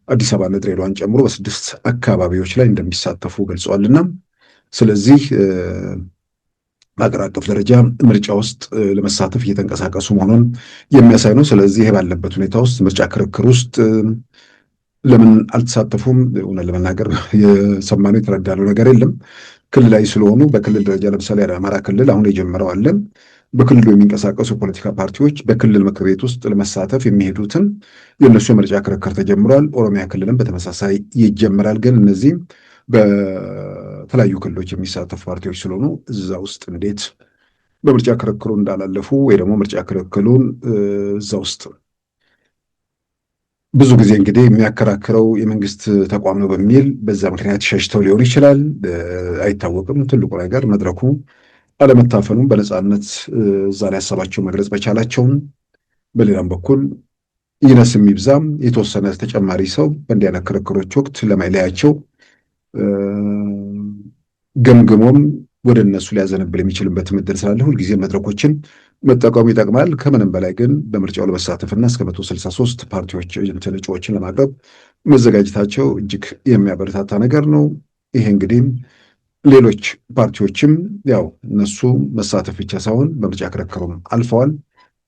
አዲስ አበባና ድሬዳዋን ጨምሮ በ6 አካባቢዎች ላይ እንደሚሳተፉ ገልጸዋልና ስለዚህ በአገር አቀፍ ደረጃ ምርጫ ውስጥ ለመሳተፍ እየተንቀሳቀሱ መሆኑን የሚያሳይ ነው። ስለዚህ ይሄ ባለበት ሁኔታ ውስጥ ምርጫ ክርክር ውስጥ ለምን አልተሳተፉም? እውነት ለመናገር የሰማነው የተረዳነው ነገር የለም። ክልላዊ ስለሆኑ በክልል ደረጃ ለምሳሌ አማራ ክልል አሁን የጀመረው አለ። በክልሉ የሚንቀሳቀሱ ፖለቲካ ፓርቲዎች በክልል ምክር ቤት ውስጥ ለመሳተፍ የሚሄዱትን የእነሱ የምርጫ ክርክር ተጀምሯል። ኦሮሚያ ክልልም በተመሳሳይ ይጀምራል። ግን እነዚህ በተለያዩ ክልሎች የሚሳተፉ ፓርቲዎች ስለሆኑ እዛ ውስጥ እንዴት በምርጫ ክርክሩ እንዳላለፉ ወይ ደግሞ ምርጫ ክርክሩን እዛ ውስጥ ብዙ ጊዜ እንግዲህ የሚያከራክረው የመንግስት ተቋም ነው በሚል በዛ ምክንያት ሸሽተው ሊሆን ይችላል፣ አይታወቅም። ትልቁ ነገር መድረኩ አለመታፈኑም በነፃነት እዛ ላይ ሀሳባቸው መግለጽ መቻላቸውን፣ በሌላም በኩል ይነስም ይብዛም የተወሰነ ተጨማሪ ሰው በእንዲህ አይነት ክርክሮች ወቅት ለማይለያቸው ገምግሞም ወደ እነሱ ሊያዘነብል የሚችልበት ምድል ስላለ ሁልጊዜ መድረኮችን መጠቀሙ ይጠቅማል። ከምንም በላይ ግን በምርጫው ለመሳተፍና እስከ 163 ፓርቲዎች እጩዎችን ለማቅረብ መዘጋጀታቸው እጅግ የሚያበረታታ ነገር ነው። ይሄ እንግዲህ ሌሎች ፓርቲዎችም ያው እነሱ መሳተፍ ብቻ ሳይሆን በምርጫ ክርክሩም አልፈዋል።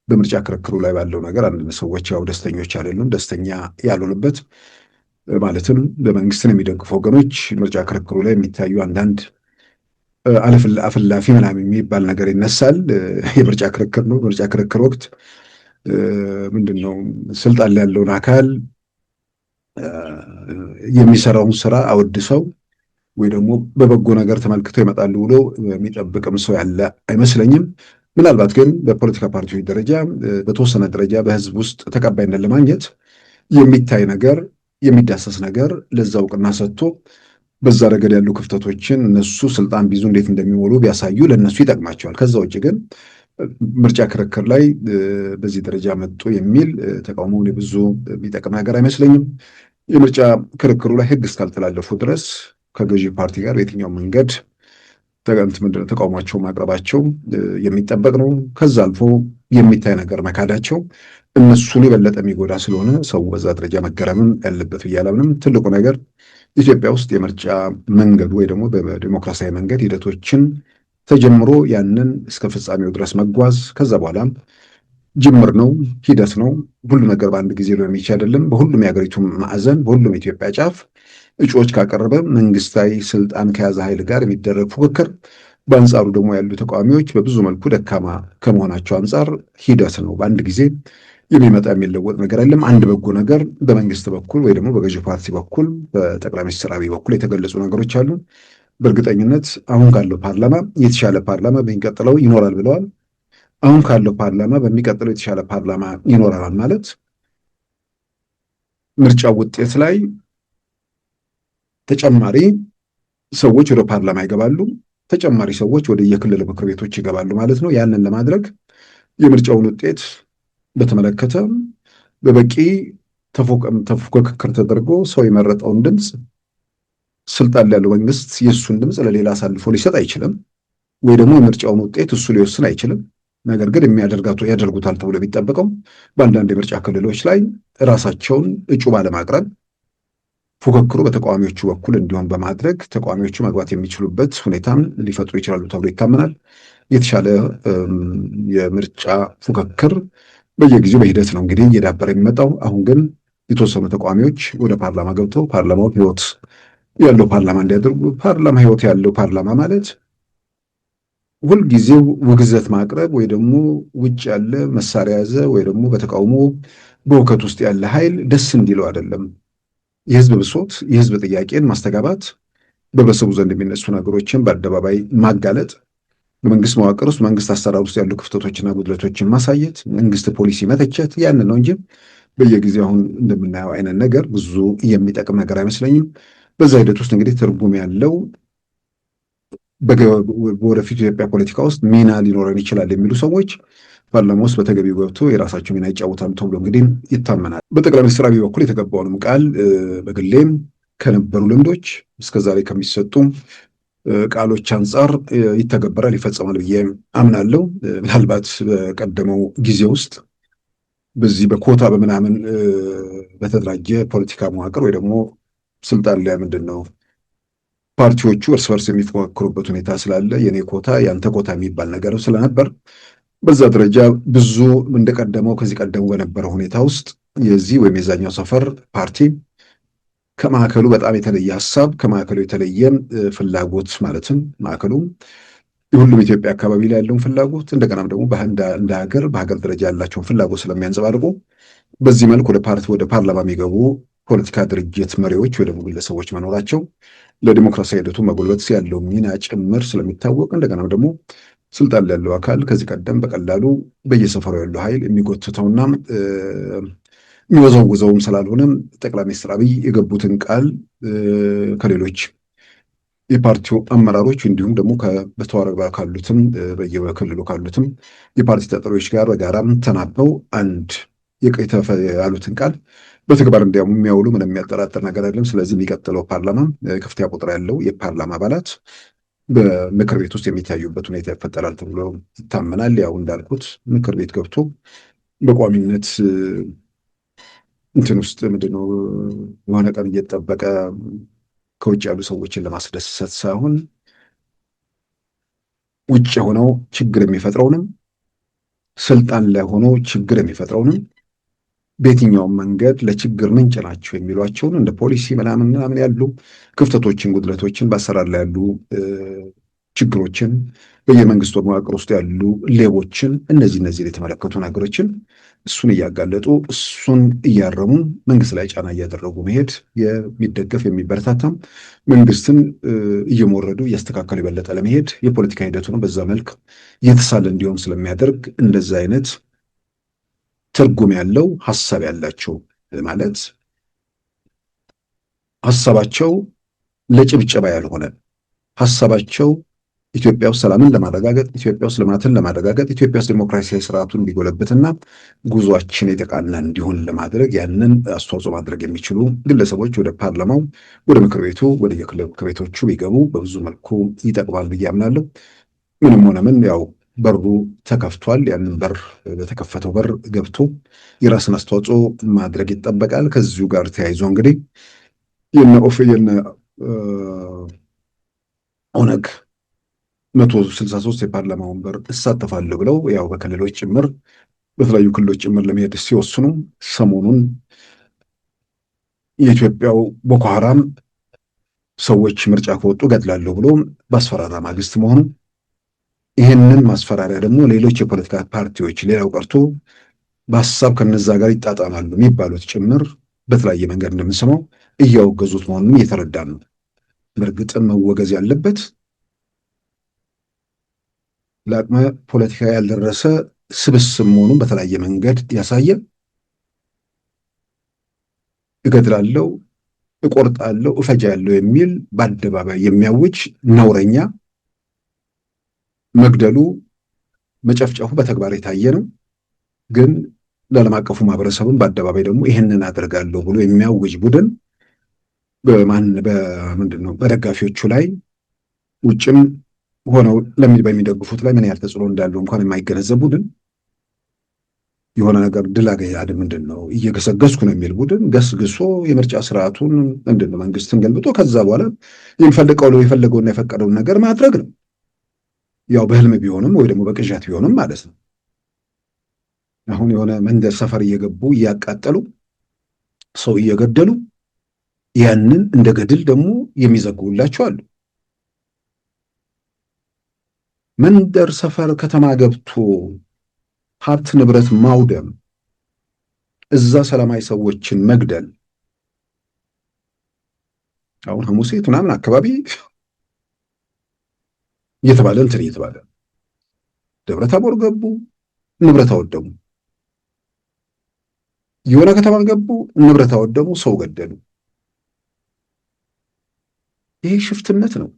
በምርጫ ክርክሩ ላይ ባለው ነገር አንዳንድ ሰዎች ያው ደስተኞች አይደሉም። ደስተኛ ያልሆኑበት ማለትም በመንግስትን የሚደግፉ ወገኖች ምርጫ ክርክሩ ላይ የሚታዩ አንዳንድ አፍላፊ ምናምን የሚባል ነገር ይነሳል። የምርጫ ክርክር ነው። በምርጫ ክርክር ወቅት ምንድን ነው ስልጣን ላይ ያለውን አካል የሚሰራውን ስራ አወድሰው ወይ ደግሞ በበጎ ነገር ተመልክተው ይመጣሉ ብሎ የሚጠብቅም ሰው ያለ አይመስለኝም። ምናልባት ግን በፖለቲካ ፓርቲዎች ደረጃ በተወሰነ ደረጃ በህዝብ ውስጥ ተቀባይነት ለማግኘት የሚታይ ነገር የሚዳሰስ ነገር ለዛ እውቅና ሰጥቶ በዛ ረገድ ያሉ ክፍተቶችን እነሱ ስልጣን ቢይዙ እንዴት እንደሚሞሉ ቢያሳዩ ለእነሱ ይጠቅማቸዋል። ከዛ ውጭ ግን ምርጫ ክርክር ላይ በዚህ ደረጃ መጡ የሚል ተቃውሞ ብዙ የሚጠቅም ነገር አይመስለኝም። የምርጫ ክርክሩ ላይ ህግ እስካልተላለፉ ድረስ ከገዢ ፓርቲ ጋር በየትኛው መንገድ ተቃውሟቸው ማቅረባቸው የሚጠበቅ ነው። ከዛ አልፎ የሚታይ ነገር መካዳቸው እነሱን የበለጠ የሚጎዳ ስለሆነ ሰው በዛ ደረጃ መገረምም ያለበት ብዬ አላምንም። ትልቁ ነገር ኢትዮጵያ ውስጥ የምርጫ መንገዱ ወይ ደግሞ በዲሞክራሲያዊ መንገድ ሂደቶችን ተጀምሮ ያንን እስከ ፍጻሜው ድረስ መጓዝ ከዛ በኋላ ጅምር ነው፣ ሂደት ነው። ሁሉ ነገር በአንድ ጊዜ ሊሆን የሚችል አይደለም። በሁሉም የሀገሪቱ ማዕዘን በሁሉም ኢትዮጵያ ጫፍ እጩዎች ካቀረበ መንግስታዊ ስልጣን ከያዘ ኃይል ጋር የሚደረግ ፉክክር፣ በአንጻሩ ደግሞ ያሉ ተቃዋሚዎች በብዙ መልኩ ደካማ ከመሆናቸው አንጻር ሂደት ነው። በአንድ ጊዜ የሚመጣ የሚለወጥ ነገር አይደለም። አንድ በጎ ነገር በመንግስት በኩል ወይ ደግሞ በገዢ ፓርቲ በኩል በጠቅላይ ሚኒስትር አብይ በኩል የተገለጹ ነገሮች አሉ። በእርግጠኝነት አሁን ካለው ፓርላማ የተሻለ ፓርላማ በሚቀጥለው ይኖራል ብለዋል። አሁን ካለው ፓርላማ በሚቀጥለው የተሻለ ፓርላማ ይኖራል ማለት ምርጫው ውጤት ላይ ተጨማሪ ሰዎች ወደ ፓርላማ ይገባሉ፣ ተጨማሪ ሰዎች ወደ የክልል ምክር ቤቶች ይገባሉ ማለት ነው። ያንን ለማድረግ የምርጫውን ውጤት በተመለከተ በበቂ ተፎካክር ተደርጎ ሰው የመረጠውን ድምፅ ስልጣን ያለው መንግስት የእሱን ድምፅ ለሌላ አሳልፎ ሊሰጥ አይችልም፣ ወይ ደግሞ የምርጫውን ውጤት እሱ ሊወስን አይችልም። ነገር ግን ያደርጉታል ተብሎ የሚጠበቀው በአንዳንድ የምርጫ ክልሎች ላይ ራሳቸውን እጩ ባለማቅረብ ፉክክሩ በተቃዋሚዎቹ በኩል እንዲሆን በማድረግ ተቃዋሚዎቹ መግባት የሚችሉበት ሁኔታም ሊፈጥሩ ይችላሉ ተብሎ ይታመናል። የተሻለ የምርጫ ፉክክር በየጊዜው በሂደት ነው እንግዲህ እየዳበረ የሚመጣው። አሁን ግን የተወሰኑ ተቃዋሚዎች ወደ ፓርላማ ገብተው ፓርላማውን ህይወት ያለው ፓርላማ እንዲያደርጉ። ፓርላማ ህይወት ያለው ፓርላማ ማለት ሁልጊዜው ውግዘት ማቅረብ ወይ ደግሞ ውጭ ያለ መሳሪያ ያዘ ወይ ደግሞ በተቃውሞ በውከት ውስጥ ያለ ኃይል ደስ እንዲለው አይደለም። የህዝብ ብሶት፣ የህዝብ ጥያቄን ማስተጋባት፣ በህብረተሰቡ ዘንድ የሚነሱ ነገሮችን በአደባባይ ማጋለጥ፣ በመንግስት መዋቅር ውስጥ መንግስት አሰራር ውስጥ ያሉ ክፍተቶችና ጉድለቶችን ማሳየት፣ መንግስት ፖሊሲ መተቸት፣ ያንን ነው እንጂ በየጊዜው አሁን እንደምናየው አይነት ነገር ብዙ የሚጠቅም ነገር አይመስለኝም። በዛ ሂደት ውስጥ እንግዲህ ትርጉም ያለው በወደፊት ኢትዮጵያ ፖለቲካ ውስጥ ሚና ሊኖረን ይችላል የሚሉ ሰዎች ፓርላማ ውስጥ በተገቢው ገብቶ የራሳቸው ሚና ይጫወታሉ ተብሎ እንግዲህ ይታመናል። በጠቅላይ ሚኒስትር አብይ በኩል የተገባውንም ቃል በግሌም ከነበሩ ልምዶች እስከዛሬ ከሚሰጡ ቃሎች አንጻር ይተገበራል፣ ይፈጸማል ብዬ አምናለሁ። ምናልባት በቀደመው ጊዜ ውስጥ በዚህ በኮታ በምናምን በተደራጀ ፖለቲካ መዋቅር ወይ ደግሞ ስልጣን ላይ ምንድነው ፓርቲዎቹ እርስ በርስ የሚፎካከሩበት ሁኔታ ስላለ የኔ ኮታ ያንተ ኮታ የሚባል ነገር ስለነበር በዛ ደረጃ ብዙ እንደቀደመው ከዚህ ቀደሙ በነበረው ሁኔታ ውስጥ የዚህ ወይም የዛኛው ሰፈር ፓርቲ ከማዕከሉ በጣም የተለየ ሀሳብ ከማዕከሉ የተለየ ፍላጎት ማለትም ማዕከሉ የሁሉም ኢትዮጵያ አካባቢ ላይ ያለውን ፍላጎት እንደገናም ደግሞ እንደ ሀገር በሀገር ደረጃ ያላቸውን ፍላጎት ስለሚያንጸባርቁ በዚህ መልክ ወደ ፓርላማ የሚገቡ ፖለቲካ ድርጅት መሪዎች ወይ ደግሞ ግለሰቦች መኖራቸው ለዲሞክራሲያዊ ሂደቱ መጎልበት ያለው ሚና ጭምር ስለሚታወቅ እንደገናም ደግሞ ስልጣን ላይ ያለው አካል ከዚህ ቀደም በቀላሉ በየሰፈሩ ያለው ኃይል የሚጎትተውና የሚወዘውዘውም ስላልሆነም ጠቅላይ ሚኒስትር አብይ የገቡትን ቃል ከሌሎች የፓርቲው አመራሮች እንዲሁም ደግሞ በተዋረግ ካሉትም በየክልሉ ካሉትም የፓርቲ ተጠሪዎች ጋር በጋራም ተናበው አንድ ያሉትን ቃል በተግባር የሚያውሉ ምንም የሚያጠራጥር ነገር አይደለም። ስለዚህ የሚቀጥለው ፓርላማ ከፍተኛ ቁጥር ያለው የፓርላማ አባላት በምክር ቤት ውስጥ የሚታዩበት ሁኔታ ይፈጠራል ተብሎ ይታመናል። ያው እንዳልኩት ምክር ቤት ገብቶ በቋሚነት እንትን ውስጥ ምንድነው የሆነ ቀን እየተጠበቀ ከውጭ ያሉ ሰዎችን ለማስደሰት ሳይሆን ውጭ ሆነው ችግር የሚፈጥረውንም ስልጣን ላይ ሆኖ ችግር የሚፈጥረውንም በየትኛውም መንገድ ለችግር ምንጭ ናቸው የሚሏቸውን እንደ ፖሊሲ ምናምን ያሉ ክፍተቶችን፣ ጉድለቶችን፣ በአሰራር ላይ ያሉ ችግሮችን፣ በየመንግስቱ መዋቅር ውስጥ ያሉ ሌቦችን፣ እነዚህ የተመለከቱ ነገሮችን እሱን እያጋለጡ እሱን እያረሙ መንግስት ላይ ጫና እያደረጉ መሄድ የሚደገፍ የሚበረታታም መንግስትን እየሞረዱ እያስተካከሉ የበለጠ ለመሄድ የፖለቲካ ሂደቱን በዛ መልክ እየተሳለ እንዲሆን ስለሚያደርግ እንደዛ አይነት ትርጉም ያለው ሐሳብ ያላቸው ማለት ሐሳባቸው ለጭብጨባ ያልሆነ ሐሳባቸው ኢትዮጵያ ውስጥ ሰላምን ለማረጋገጥ፣ ኢትዮጵያ ውስጥ ልማትን ለማረጋገጥ፣ ኢትዮጵያ ውስጥ ዲሞክራሲያዊ ስርዓቱን እንዲጎለብትና ጉዟችን የተቃና እንዲሆን ለማድረግ ያንን አስተዋጽኦ ማድረግ የሚችሉ ግለሰቦች ወደ ፓርላማው፣ ወደ ምክር ቤቱ፣ ወደ የክልል ምክር ቤቶቹ ቢገቡ በብዙ መልኩ ይጠቅማል ብዬ አምናለሁ። ምንም ሆነ ምን ያው በሩ ተከፍቷል። ያንን በተከፈተው በር ገብቶ የራስን አስተዋጽኦ ማድረግ ይጠበቃል። ከዚሁ ጋር ተያይዞ እንግዲህ የነ ኦነግ 163 የፓርላማ ወንበር እሳተፋለሁ ብለው ያው በክልሎች ጭምር በተለያዩ ክልሎች ጭምር ለመሄድ ሲወስኑ ሰሞኑን የኢትዮጵያው ቦኮ ሐራም ሰዎች ምርጫ ከወጡ ገድላለሁ ብሎ ባስፈራራ ማግስት መሆኑ፣ ይህንን ማስፈራሪያ ደግሞ ሌሎች የፖለቲካ ፓርቲዎች ሌላው ቀርቶ በሀሳብ ከነዛ ጋር ይጣጣማሉ የሚባሉት ጭምር በተለያየ መንገድ እንደምንሰማው እያወገዙት መሆኑንም እየተረዳን ነው። በእርግጥም መወገዝ ያለበት ለአቅመ ፖለቲካ ያልደረሰ ስብስብ መሆኑን በተለያየ መንገድ ያሳየ፣ እገድላለሁ፣ እቆርጣለሁ፣ እፈጃለሁ የሚል በአደባባይ የሚያውጅ ነውረኛ፣ መግደሉ መጨፍጨፉ በተግባር የታየ ነው። ግን ለዓለም አቀፉ ማህበረሰብም በአደባባይ ደግሞ ይህንን አደርጋለሁ ብሎ የሚያውጅ ቡድን በደጋፊዎቹ ላይ ውጭም ሆነው በሚደግፉት ላይ ምን ያህል ተጽዕኖ እንዳለው እንኳን የማይገነዘብ ቡድን የሆነ ነገር ድል አገኘ ምንድን ነው እየገሰገስኩ ነው የሚል ቡድን ገስግሶ የምርጫ ስርዓቱን ምንድን ነው መንግስትን ገልብጦ ከዛ በኋላ የፈለገውና የፈቀደውን ነገር ማድረግ ነው። ያው በህልም ቢሆንም ወይ ደግሞ በቅዠት ቢሆንም ማለት ነው። አሁን የሆነ መንደር ሰፈር እየገቡ እያቃጠሉ ሰው እየገደሉ ያንን እንደ ገድል ደግሞ የሚዘግቡላቸው አሉ። መንደር ሰፈር ከተማ ገብቶ ሀብት ንብረት ማውደም፣ እዛ ሰላማዊ ሰዎችን መግደል። አሁን ሐሙሴት ምናምን አካባቢ እየተባለ እንትን እየተባለ ደብረ ታቦር ገቡ፣ ንብረት አወደሙ። የሆነ ከተማ ገቡ፣ ንብረት አወደሙ፣ ሰው ገደሉ። ይሄ ሽፍትነት ነው።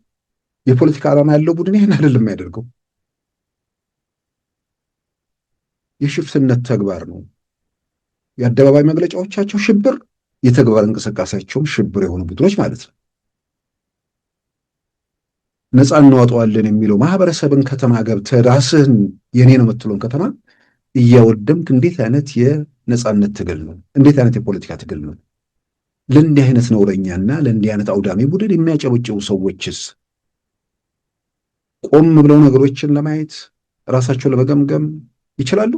የፖለቲካ ዓላማ ያለው ቡድን ይህን አይደለም የሚያደርገው። የሽፍትነት ተግባር ነው። የአደባባይ መግለጫዎቻቸው ሽብር፣ የተግባር እንቅስቃሴያቸውም ሽብር የሆኑ ቡድኖች ማለት ነው። ነፃ እናወጣዋለን የሚለው ማህበረሰብን ከተማ ገብተህ ራስህን የኔ ነው የምትለውን ከተማ እያወደምክ እንዴት አይነት የነፃነት ትግል ነው? እንዴት አይነት የፖለቲካ ትግል ነው? ለእንዲህ አይነት ነውረኛና ለእንዲህ አይነት አውዳሚ ቡድን የሚያጨበጭቡ ሰዎችስ ቆም ብለው ነገሮችን ለማየት ራሳቸውን ለመገምገም ይችላሉ?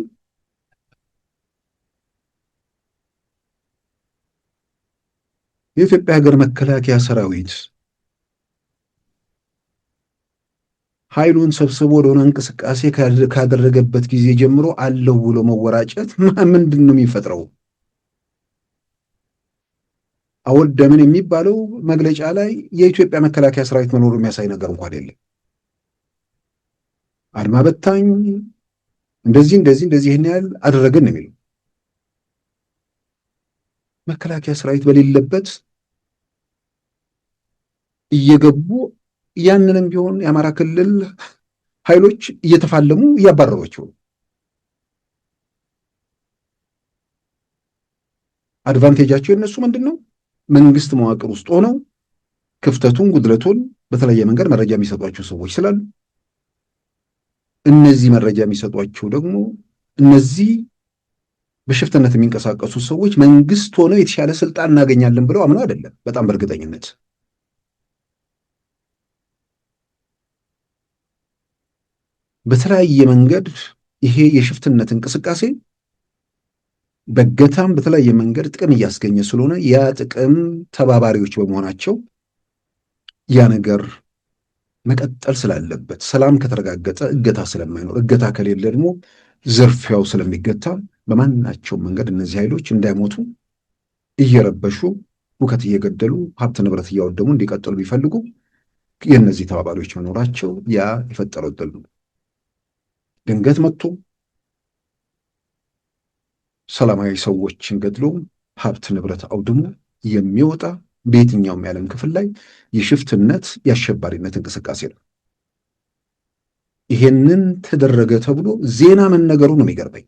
የኢትዮጵያ ሀገር መከላከያ ሰራዊት ኃይሉን ሰብስቦ ወደሆነ እንቅስቃሴ ካደረገበት ጊዜ ጀምሮ አለው ብሎ መወራጨት ምንድን ነው የሚፈጥረው? አወደምን የሚባለው መግለጫ ላይ የኢትዮጵያ መከላከያ ሰራዊት መኖሩ የሚያሳይ ነገር እንኳን የለም። አድማ በታኝ እንደዚህ ይህን ያህል አደረግን ነው የሚለው። መከላከያ ሰራዊት በሌለበት እየገቡ ያንንም ቢሆን የአማራ ክልል ኃይሎች እየተፋለሙ እያባረሯቸው ነው። አድቫንቴጃቸው የነሱ ምንድን ነው? መንግስት መዋቅር ውስጥ ሆነው ክፍተቱን ጉድለቱን በተለያየ መንገድ መረጃ የሚሰጧቸው ሰዎች ስላሉ፣ እነዚህ መረጃ የሚሰጧቸው ደግሞ እነዚህ በሽፍትነት የሚንቀሳቀሱ ሰዎች መንግስት ሆነው የተሻለ ስልጣን እናገኛለን ብለው አምነው አይደለም። በጣም በእርግጠኝነት በተለያየ መንገድ ይሄ የሽፍትነት እንቅስቃሴ በገታም በተለያየ መንገድ ጥቅም እያስገኘ ስለሆነ ያ ጥቅም ተባባሪዎች በመሆናቸው ያ ነገር መቀጠል ስላለበት፣ ሰላም ከተረጋገጠ እገታ ስለማይኖር፣ እገታ ከሌለ ደግሞ ዝርፊያው ስለሚገታ በማናቸውም መንገድ እነዚህ ኃይሎች እንዳይሞቱ እየረበሹ ሁከት እየገደሉ ሀብት ንብረት እያወደሙ እንዲቀጥሉ ቢፈልጉ የእነዚህ ተባባሪዎች መኖራቸው ያ የፈጠረው ዕድል ነው። ድንገት መጥቶ ሰላማዊ ሰዎችን ገድሎ ሀብት ንብረት አውድሞ የሚወጣ በየትኛውም የዓለም ክፍል ላይ የሽፍትነት የአሸባሪነት እንቅስቃሴ ነው። ይሄንን ተደረገ ተብሎ ዜና መነገሩ ነው የሚገርመኝ።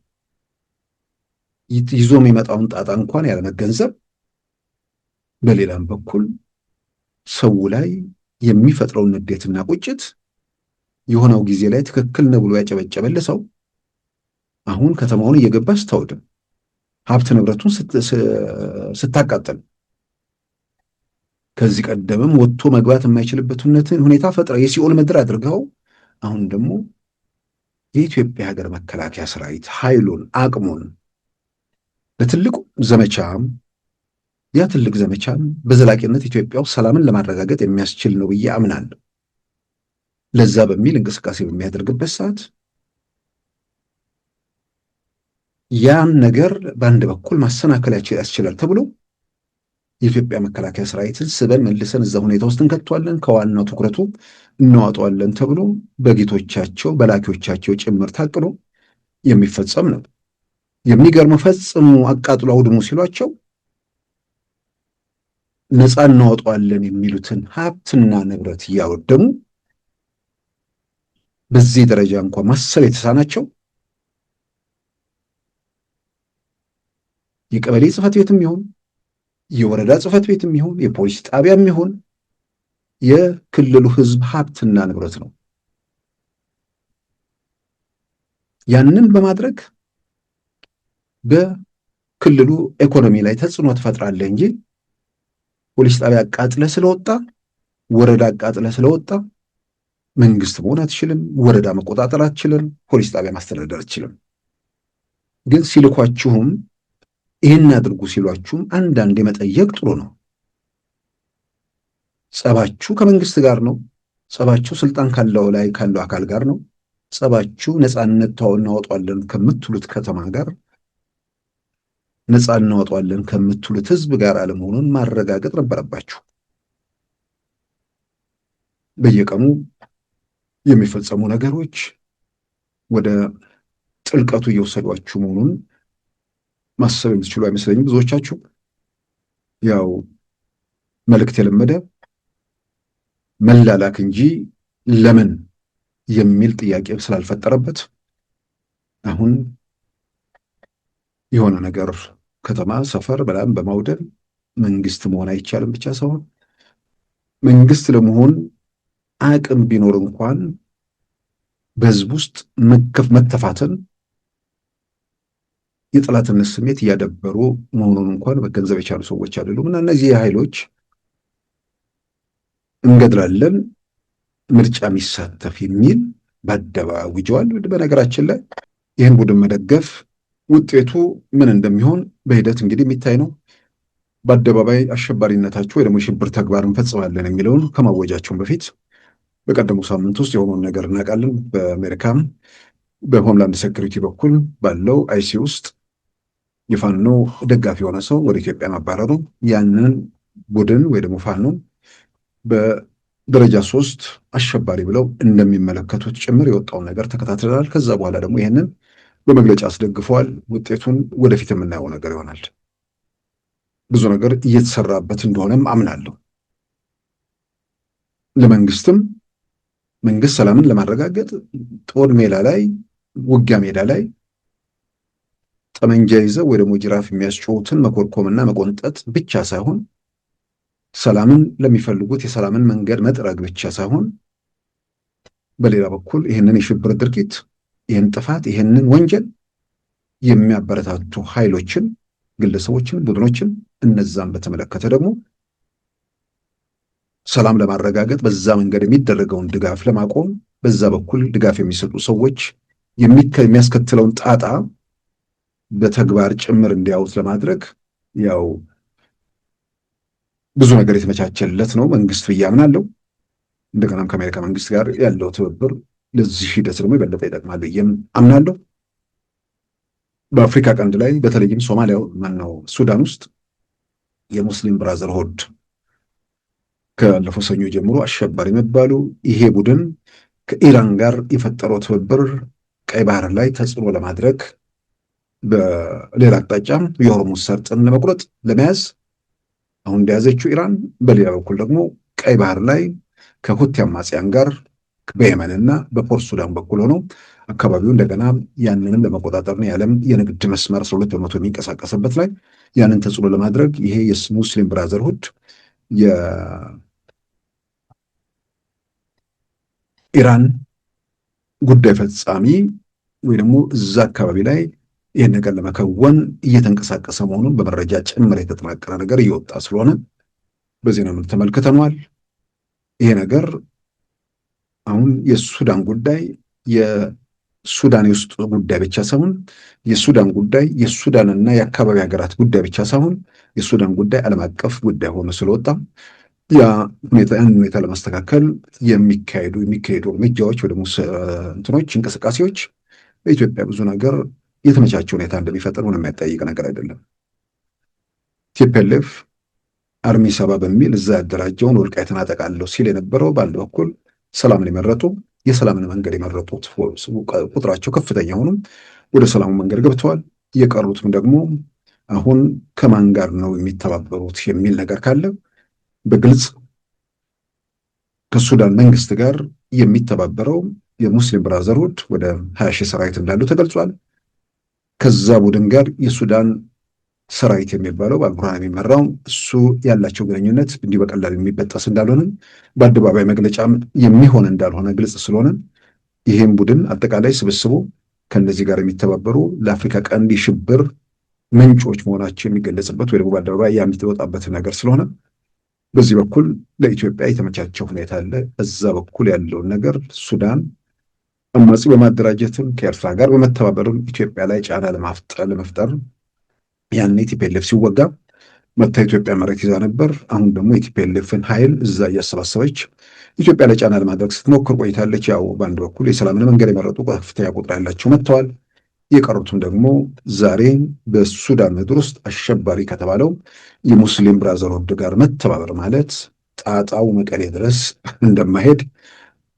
ይዞ የሚመጣውን ጣጣ እንኳን ያለመገንዘብ፣ በሌላም በኩል ሰው ላይ የሚፈጥረውን ንዴትና ቁጭት የሆነው ጊዜ ላይ ትክክል ነው ብሎ ያጨበጨበል ሰው አሁን ከተማውን እየገባ ስታወድም ሀብት ንብረቱን ስታቃጥል ከዚህ ቀደምም ወጥቶ መግባት የማይችልበትን ሁኔታ ፈጥራ የሲኦል ምድር አድርገው አሁን ደግሞ የኢትዮጵያ ሀገር መከላከያ ሰራዊት ኃይሉን አቅሙን በትልቁ ዘመቻም ያ ትልቅ ዘመቻም በዘላቂነት ኢትዮጵያ ውስጥ ሰላምን ለማረጋገጥ የሚያስችል ነው ብዬ አምናለሁ። ለዛ በሚል እንቅስቃሴ በሚያደርግበት ሰዓት ያን ነገር በአንድ በኩል ማሰናከል ያስችላል ተብሎ የኢትዮጵያ መከላከያ ሰራዊትን ስበን መልሰን እዛ ሁኔታ ውስጥ እንከቷለን፣ ከዋናው ትኩረቱ እናወጣዋለን ተብሎ በጌቶቻቸው በላኪዎቻቸው ጭምር ታቅዶ የሚፈጸም ነው። የሚገርመው ፈጽሙ አቃጥሎ አውድሙ ሲሏቸው ነፃ እናወጣዋለን የሚሉትን ሀብትና ንብረት እያወደሙ በዚህ ደረጃ እንኳን ማሰብ የተሳናቸው የቀበሌ ጽሕፈት ቤትም ይሁን የወረዳ ጽሕፈት ቤትም ይሁን የፖሊስ ጣቢያም ይሁን የክልሉ ሕዝብ ሀብትና ንብረት ነው። ያንን በማድረግ በክልሉ ኢኮኖሚ ላይ ተጽዕኖ ትፈጥራለህ እንጂ ፖሊስ ጣቢያ አቃጥለህ ስለወጣ፣ ወረዳ አቃጥለህ ስለወጣ መንግስት መሆን አትችልም፣ ወረዳ መቆጣጠር አትችልም፣ ፖሊስ ጣቢያ ማስተዳደር አትችልም። ግን ሲልኳችሁም ይህን አድርጉ ሲሏችሁም አንዳንዴ መጠየቅ ጥሩ ነው። ጸባችሁ ከመንግስት ጋር ነው። ጸባችሁ ስልጣን ካለው ላይ ካለው አካል ጋር ነው። ጸባችሁ ነፃነት እናወጣለን ከምትሉት ከተማ ጋር፣ ነፃ እናወጣለን ከምትሉት ህዝብ ጋር አለመሆኑን ማረጋገጥ ነበረባችሁ። በየቀኑ የሚፈጸሙ ነገሮች ወደ ጥልቀቱ እየወሰዷችሁ መሆኑን ማሰብ የምትችሉ አይመስለኝም። ብዙዎቻችሁ ያው መልእክት የለመደ መላላክ እንጂ ለምን የሚል ጥያቄ ስላልፈጠረበት አሁን የሆነ ነገር ከተማ ሰፈር በላም በማውደል መንግስት መሆን አይቻልም ብቻ ሳይሆን መንግስት ለመሆን አቅም ቢኖር እንኳን በህዝብ ውስጥ መተፋተን የጠላትነት ስሜት እያደበሩ መሆኑን እንኳን መገንዘብ የቻሉ ሰዎች አይደሉም። እና እነዚህ ኃይሎች እንገድላለን ምርጫ የሚሳተፍ የሚል በአደባባይ አውጀዋል። በነገራችን ላይ ይህን ቡድን መደገፍ ውጤቱ ምን እንደሚሆን በሂደት እንግዲህ የሚታይ ነው። በአደባባይ አሸባሪነታቸው ወይ ደግሞ የሽብር ተግባር እንፈጽማለን የሚለውን ከማወጃቸውን በፊት በቀደሙ ሳምንት ውስጥ የሆነውን ነገር እናውቃለን። በአሜሪካም በሆምላንድ ሴኩሪቲ በኩል ባለው አይሲ ውስጥ የፋኖ ደጋፊ የሆነ ሰው ወደ ኢትዮጵያ ማባረሩ ያንን ቡድን ወይ ደግሞ ፋኖን በደረጃ 3 አሸባሪ ብለው እንደሚመለከቱት ጭምር የወጣውን ነገር ተከታትለናል። ከዛ በኋላ ደግሞ ይህንን በመግለጫ አስደግፈዋል። ውጤቱን ወደፊት የምናየው ነገር ይሆናል። ብዙ ነገር እየተሰራበት እንደሆነም አምናለሁ። ለመንግስትም መንግስት ሰላምን ለማረጋገጥ ጦር ሜዳ ላይ ውጊያ ሜዳ ላይ ጠመንጃ ይዘው ወይ ደግሞ ጅራፍ የሚያስጮሁትን መኮርኮምና መቆንጠጥ ብቻ ሳይሆን ሰላምን ለሚፈልጉት የሰላምን መንገድ መጥረግ ብቻ ሳይሆን በሌላ በኩል ይህንን የሽብር ድርጊት፣ ይህን ጥፋት፣ ይህንን ወንጀል የሚያበረታቱ ኃይሎችን፣ ግለሰቦችን፣ ቡድኖችን እነዛን በተመለከተ ደግሞ ሰላም ለማረጋገጥ በዛ መንገድ የሚደረገውን ድጋፍ ለማቆም በዛ በኩል ድጋፍ የሚሰጡ ሰዎች የሚያስከትለውን ጣጣ በተግባር ጭምር እንዲያዩት ለማድረግ ያው ብዙ ነገር የተመቻቸለት ነው መንግስት ብዬ አምናለሁ። እንደገናም ከአሜሪካ መንግስት ጋር ያለው ትብብር ለዚህ ሂደት ደግሞ የበለጠ ይጠቅማል ብዬም አምናለሁ። በአፍሪካ ቀንድ ላይ በተለይም ሶማሊያ ሱዳን ውስጥ የሙስሊም ብራዘርሁድ ካለፈው ሰኞ ጀምሮ አሸባሪ የሚባሉ ይሄ ቡድን ከኢራን ጋር የፈጠረው ትብብር ቀይ ባህር ላይ ተጽዕኖ ለማድረግ በሌላ አቅጣጫ የሆርሙዝ ሰርጥን ለመቁረጥ ለመያዝ አሁን እንደያዘችው ኢራን፣ በሌላ በኩል ደግሞ ቀይ ባህር ላይ ከሁቲ አማጽያን ጋር በየመንና በፖርት ሱዳን በኩል ሆነው አካባቢው እንደገና ያንንም ለመቆጣጠር ነው የዓለም የንግድ መስመር 12% የሚንቀሳቀስበት ላይ ያንን ተጽዕኖ ለማድረግ ይሄ የሙስሊም ብራዘርሁድ የኢራን ጉዳይ ፈጻሚ ወይ ደግሞ እዛ አካባቢ ላይ ይህን ነገር ለመከወን እየተንቀሳቀሰ መሆኑን በመረጃ ጭምር የተጠናቀረ ነገር እየወጣ ስለሆነ በዜና መልክ ተመልክተነዋል። ይሄ ነገር አሁን የሱዳን ጉዳይ የሱዳን የውስጥ ጉዳይ ብቻ ሳይሆን የሱዳን ጉዳይ የሱዳንና የአካባቢ ሀገራት ጉዳይ ብቻ ሳይሆን የሱዳን ጉዳይ ዓለም አቀፍ ጉዳይ ሆኖ ስለወጣ ያን ሁኔታ ለማስተካከል የሚካሄዱ እርምጃዎች ወይ ደግሞ እንቅስቃሴዎች በኢትዮጵያ ብዙ ነገር የተመቻቸ ሁኔታ እንደሚፈጠር ምንም የሚያጠያይቅ ነገር አይደለም። ቲፒኤልኤፍ አርሚ 70 በሚል እዛ ያደራጀውን ወልቃይትን አጠቃለሁ ሲል የነበረው በአንድ በኩል ሰላምን የመረጡ የሰላምን መንገድ የመረጡት ቁጥራቸው ከፍተኛ ሆኑም ወደ ሰላሙ መንገድ ገብተዋል። የቀሩትም ደግሞ አሁን ከማን ጋር ነው የሚተባበሩት የሚል ነገር ካለ በግልጽ ከሱዳን መንግስት ጋር የሚተባበረው የሙስሊም ብራዘርሁድ ወደ 20 ሺህ ሰራዊት እንዳለው ተገልጿል። ከዛ ቡድን ጋር የሱዳን ሰራዊት የሚባለው በአልቡርሃን የሚመራው እሱ ያላቸው ግንኙነት እንዲህ በቀላል የሚበጠስ እንዳልሆነ በአደባባይ መግለጫም የሚሆን እንዳልሆነ ግልጽ ስለሆነ ይህም ቡድን አጠቃላይ ስብስቡ ከነዚህ ጋር የሚተባበሩ ለአፍሪካ ቀንድ ሽብር ምንጮች መሆናቸው የሚገለጽበት ወይ ደግሞ በአደባባይ የሚወጣበት ነገር ስለሆነ በዚህ በኩል ለኢትዮጵያ የተመቻቸው ሁኔታ አለ። በዛ በኩል ያለውን ነገር ሱዳን አማጺ በማደራጀትም ከኤርትራ ጋር በመተባበርም ኢትዮጵያ ላይ ጫና ለመፍጠር ያኔ ቲፒኤልኤፍ ሲወጋ መታ ኢትዮጵያ መሬት ይዛ ነበር። አሁን ደግሞ የቲፒኤልኤፍን ኃይል እዛ እያሰባሰበች ኢትዮጵያ ላይ ጫና ለማድረግ ስትሞክር ቆይታለች። ያው በአንድ በኩል የሰላምን መንገድ የመረጡ ከፍተኛ ቁጥር ያላቸው መጥተዋል። የቀሩትም ደግሞ ዛሬ በሱዳን ምድር ውስጥ አሸባሪ ከተባለው የሙስሊም ብራዘርሁድ ጋር መተባበር ማለት ጣጣው መቀሌ ድረስ እንደማይሄድ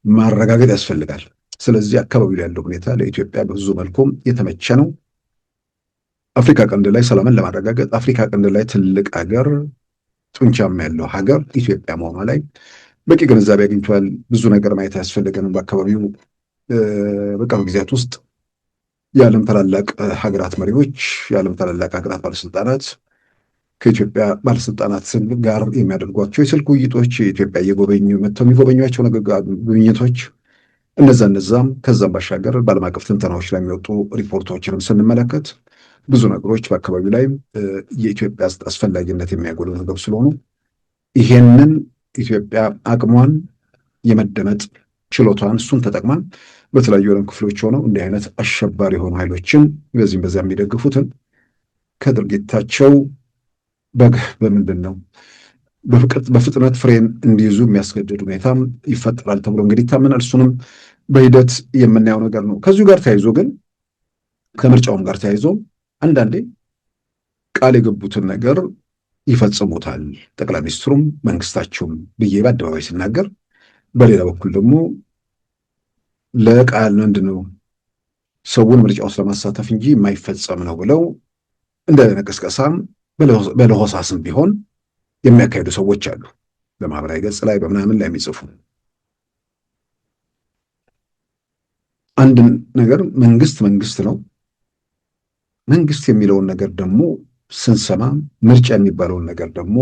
ማረጋገጥ ያስፈልጋል። ስለዚህ አካባቢው ያለው ሁኔታ ለኢትዮጵያ በብዙ መልኩም የተመቸ ነው። አፍሪካ ቀንድ ላይ ሰላምን ለማረጋገጥ አፍሪካ ቀንድ ላይ ትልቅ ሀገር ጡንቻም ያለው ሀገር ኢትዮጵያ መሆኗ ላይ በቂ ግንዛቤ አግኝቷል። ብዙ ነገር ማየት አያስፈልገንም። በአካባቢው በቅርብ ጊዜያት ውስጥ የዓለም ታላላቅ ሀገራት መሪዎች፣ የዓለም ታላላቅ ሀገራት ባለስልጣናት ከኢትዮጵያ ባለስልጣናት ጋር የሚያደርጓቸው የስልክ ውይይቶች፣ የኢትዮጵያ እየጎበኙ መጥተው የሚጎበኟቸው ጉብኝቶች እነዛም ከዛም ባሻገር በዓለም አቀፍ ትንተናዎች ላይ የሚወጡ ሪፖርቶችንም ስንመለከት ብዙ ነገሮች በአካባቢው ላይ የኢትዮጵያ አስፈላጊነት የሚያጎሉ ነገር ስለሆኑ ይሄንን ኢትዮጵያ አቅሟን የመደመጥ ችሎቷን እሱን ተጠቅማ በተለያዩ ዓለም ክፍሎች ሆነው እንዲህ አይነት አሸባሪ የሆኑ ኃይሎችን በዚህም በዚያ የሚደግፉትን ከድርጊታቸው በምንድን ነው በፍጥነት ፍሬን እንዲይዙ የሚያስገድድ ሁኔታም ይፈጠራል ተብሎ እንግዲህ ይታመናል። እሱንም በሂደት የምናየው ነገር ነው። ከዚሁ ጋር ተያይዞ ግን ከምርጫውም ጋር ተያይዞ አንዳንዴ ቃል የገቡትን ነገር ይፈጽሙታል ጠቅላይ ሚኒስትሩም መንግስታቸውም ብዬ በአደባባይ ሲናገር፣ በሌላ በኩል ደግሞ ለቃል ምንድነው ሰውን ምርጫ ውስጥ ለማሳተፍ እንጂ የማይፈጸም ነው ብለው እንደ ቅስቀሳም በለሆሳስም ቢሆን የሚያካሂዱ ሰዎች አሉ። በማህበራዊ ገጽ ላይ በምናምን ላይ የሚጽፉ አንድ ነገር መንግስት ነው። መንግስት የሚለውን ነገር ደግሞ ስንሰማ ምርጫ የሚባለውን ነገር ደግሞ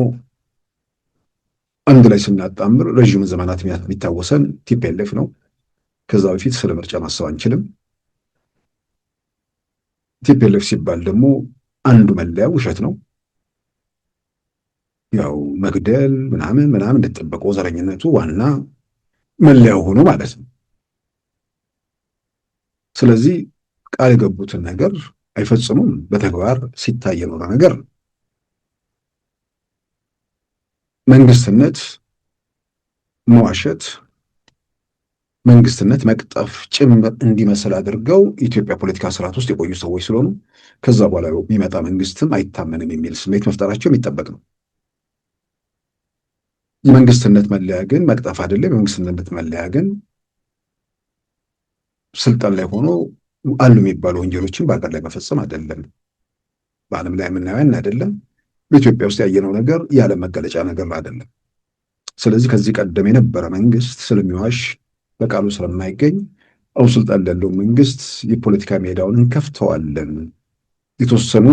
አንድ ላይ ስናጣምር ረዥም ዘመናት የሚታወሰን ቲፒኤልኤፍ ነው። ከዛ በፊት ስለ ምርጫ ማሰብ አንችልም። ቲፒኤልኤፍ ሲባል ደግሞ አንዱ መለያ ውሸት ነው። ያው መግደል ምናምን እንደተጠበቀው ዘረኝነቱ ዋና መለያው ሆኖ ማለት ነው። ስለዚህ ቃል የገቡትን ነገር አይፈጽሙም። በተግባር ሲታይ የኖረ ነገር መንግስትነት መዋሸት፣ መንግስትነት መቅጠፍ ጭምር እንዲመስል አድርገው ኢትዮጵያ ፖለቲካ ስርዓት ውስጥ የቆዩ ሰዎች ስለሆኑ ከዛ በኋላ የሚመጣ መንግስትም አይታመንም የሚል ስሜት መፍጠራቸው የሚጠበቅ ነው። የመንግስትነት መለያ ግን መቅጠፍ አይደለም። የመንግስትነት መለያ ግን ስልጣን ላይ ሆኖ አሉ የሚባሉ ወንጀሎችን በአገር ላይ መፈጸም አይደለም። በዓለም ላይ የምናየው አይደለም። በኢትዮጵያ ውስጥ ያየነው ነገር የዓለም መገለጫ ነገር አይደለም። ስለዚህ ከዚህ ቀደም የነበረ መንግስት ስለሚዋሽ በቃሉ ስለማይገኝ አሁን ስልጣን ያለው መንግስት የፖለቲካ ሜዳውን እንከፍተዋለን፣ የተወሰኑ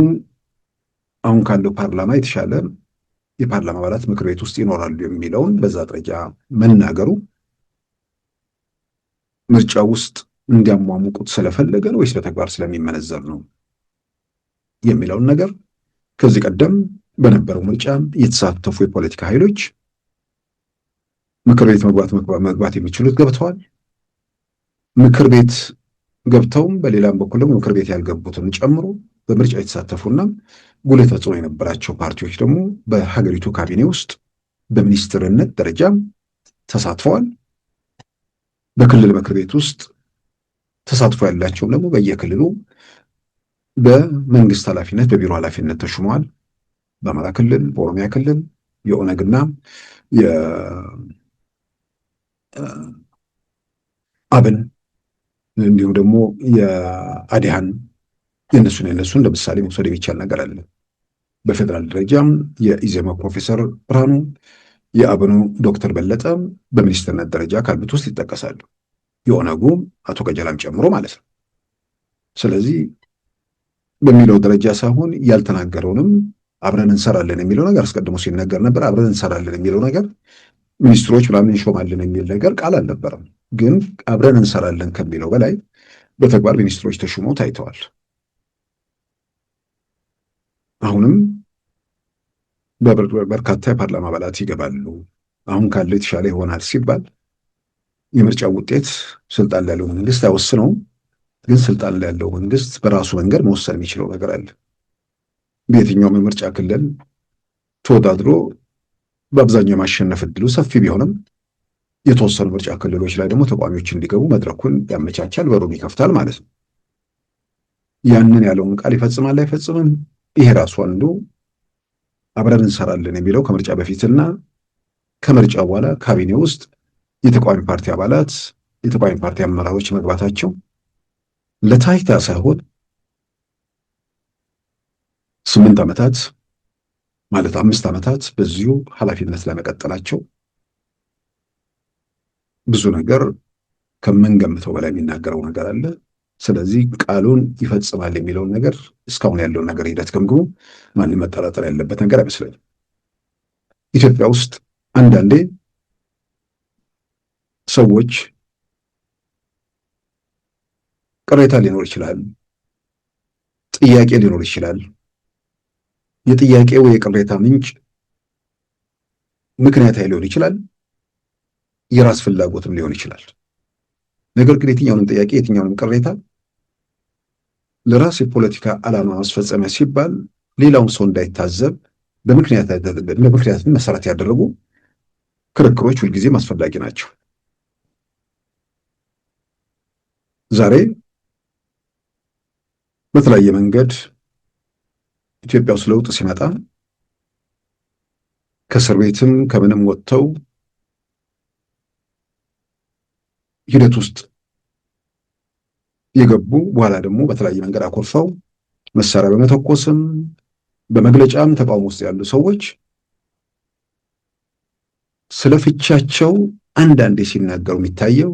አሁን ካለው ፓርላማ የተሻለ የፓርላማ አባላት ምክር ቤት ውስጥ ይኖራሉ የሚለውን በዛ ደረጃ መናገሩ ምርጫ ውስጥ እንዲያሟሙቁት ስለፈለገ ነው ወይስ በተግባር ስለሚመነዘር ነው የሚለውን ነገር ከዚህ ቀደም በነበረው ምርጫ የተሳተፉ የፖለቲካ ኃይሎች ምክር ቤት መግባት የሚችሉት ገብተዋል። ምክር ቤት ገብተውም በሌላም በኩል ደግሞ ምክር ቤት ያልገቡትን ጨምሮ በምርጫ የተሳተፉና ጉልህ ተጽዕኖ የነበራቸው ፓርቲዎች ደግሞ በሀገሪቱ ካቢኔ ውስጥ በሚኒስትርነት ደረጃ ተሳትፈዋል። በክልል ምክር ቤት ውስጥ ተሳትፎ ያላቸውም ደግሞ በየክልሉ በመንግስት ኃላፊነት በቢሮ ኃላፊነት ተሹመዋል። በአማራ ክልል፣ በኦሮሚያ ክልል የኦነግና የአብን እንዲሁም ደግሞ የአዲሃን የነሱን ለምሳሌ መውሰድ የሚቻል ነገር አለ። በፌዴራል ደረጃም የኢዜማ ፕሮፌሰር ብርሃኑ፣ የአብኑ ዶክተር በለጠ በሚኒስትርነት ደረጃ ካሉት ውስጥ ይጠቀሳሉ። የኦነጉ አቶ ቀጀላም ጨምሮ ማለት ነው። ስለዚህ በሚለው ደረጃ ሳይሆን ያልተናገረውንም አብረን እንሰራለን የሚለው ነገር አስቀድሞ ሲነገር ነበር። አብረን እንሰራለን የሚለው ነገር ሚኒስትሮች ምናምን እንሾማለን የሚል ነገር ቃል አልነበረም። ግን አብረን እንሰራለን ከሚለው በላይ በተግባር ሚኒስትሮች ተሹመው ታይተዋል። አሁንም በርካታ የፓርላማ አባላት ይገባሉ። አሁን ካለው የተሻለ ይሆናል ሲባል የምርጫው ውጤት ስልጣን ላይ ያለው መንግስት አይወስነውም። ግን ስልጣን ላይ ያለው መንግስት በራሱ መንገድ መወሰን የሚችለው ነገር አለ። በየትኛውም የምርጫ ክልል ተወዳድሮ በአብዛኛው የማሸነፍ እድሉ ሰፊ ቢሆንም የተወሰኑ ምርጫ ክልሎች ላይ ደግሞ ተቃዋሚዎች እንዲገቡ መድረኩን ያመቻቻል፣ በሩን ይከፍታል ማለት ነው። ያንን ያለውን ቃል ይፈጽማል አይፈጽምም? ይሄ ራሱ አንዱ አብረን እንሰራለን የሚለው ከምርጫ በፊትና ከምርጫ በኋላ ካቢኔ ውስጥ የተቃዋሚ ፓርቲ አባላት፣ የተቃዋሚ ፓርቲ አመራሮች መግባታቸው ለታይታ ሳይሆን 8 ዓመታት ማለት 5 ዓመታት በዚሁ ኃላፊነት ለመቀጠላቸው ብዙ ነገር ከምንገምተው በላይ የሚናገረው ነገር አለ። ስለዚህ ቃሉን ይፈጽማል የሚለውን ነገር እስካሁን ያለውን ነገር ሂደት ገምግሞ ማንም መጠራጠር ያለበት ነገር አይመስለኝም። ኢትዮጵያ ውስጥ አንዳንዴ ሰዎች ቅሬታ ሊኖር ይችላል፣ ጥያቄ ሊኖር ይችላል። የጥያቄው የቅሬታ ምንጭ ምክንያታዊ ሊሆን ይችላል፣ የራስ ፍላጎትም ሊሆን ይችላል። ነገር ግን የትኛውንም ጥያቄ የትኛውንም ቅሬታ ለራስ የፖለቲካ ዓላማ ማስፈጸሚያ ሲባል ሌላውን ሰው እንዳይታዘብ በምክንያት መሰረት ያደረጉ ክርክሮች ሁልጊዜም አስፈላጊ ናቸው። ዛሬ በተለያየ መንገድ ኢትዮጵያ ውስጥ ለውጥ ሲመጣ ከእስር ቤትም ከምንም ወጥተው ሂደት ውስጥ የገቡ በኋላ ደግሞ በተለያየ መንገድ አኮርፈው መሳሪያ በመተኮስም በመግለጫም ተቃውሞ ውስጥ ያሉ ሰዎች ስለ ፍቻቸው አንዳንዴ ሲናገሩ የሚታየው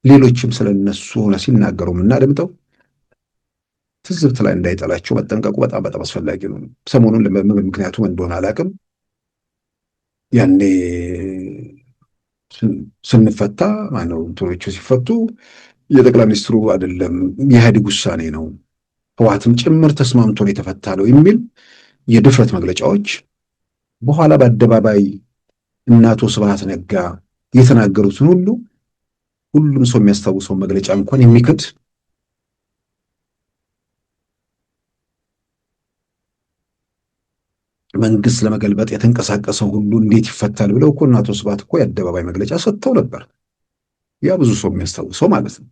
ሌሎችም ስለነሱ ሆነ ሲናገሩ የምናደምጠው ትዝብት ላይ እንዳይጠላቸው መጠንቀቁ በጣም በጣም አስፈላጊ ነው። ሰሞኑን ምክንያቱም እንደሆነ አላውቅም፣ ያኔ ስንፈታ ማነው እንትኖቹ ሲፈቱ የጠቅላይ ሚኒስትሩ አይደለም የኢህአዴግ ውሳኔ ነው ህወሓትም ጭምር ተስማምቶን የተፈታ ነው የሚል የድፍረት መግለጫዎች በኋላ በአደባባይ እነ አቶ ስብሐት ነጋ የተናገሩትን ሁሉም ሰው የሚያስታውሰው መግለጫ እንኳን የሚክድ መንግስት ለመገልበጥ የተንቀሳቀሰው ሁሉ እንዴት ይፈታል ብለው እኮ እነ አቶ ስብሐት እኮ የአደባባይ መግለጫ ሰጥተው ነበር። ያ ብዙ ሰው የሚያስታውሰው ማለት ነው።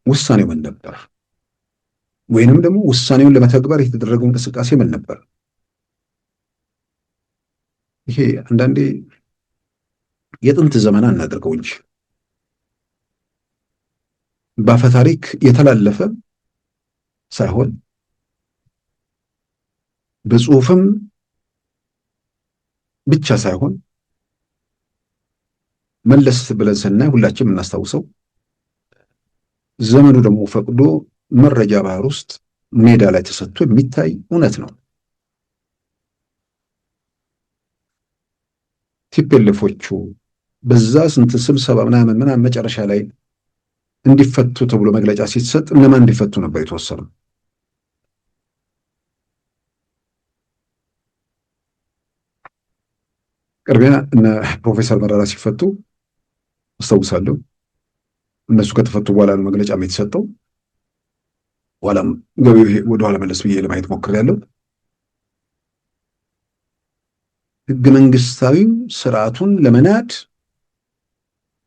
ውሳኔው ምን ነበር? ወይንም ደግሞ ውሳኔውን ለመተግበር የተደረገው እንቅስቃሴ ምን ነበር? ይሄ አንዳንዴ የጥንት ዘመን እናደርገው እንጂ በአፈ ታሪክ የተላለፈ ሳይሆን በጽሁፍም ብቻ ሳይሆን መለስ ብለን ስናይ ሁላችንም የምናስታውሰው ዘመኑ ደግሞ ፈቅዶ መረጃ ባህር ውስጥ ሜዳ ላይ ተሰጥቶ የሚታይ እውነት ነው። ቲፒኤልኤፎቹ በዛ ስንት ስብሰባ ምናምን መጨረሻ ላይ እንዲፈቱ ተብሎ መግለጫ ሲሰጥ እነማን እንዲፈቱ ነበር የተወሰነው? ቅድሚያ እነ ፕሮፌሰር መረራ ሲፈቱ አስታውሳለሁ። እነሱ ከተፈቱ በኋላ ነው መግለጫ የተሰጠው። ኋላም ወደኋላ መለስ ብዬ ለማየት ሞክሬያለሁ። ህገ መንግስታዊ ስርዓቱን ለመናድ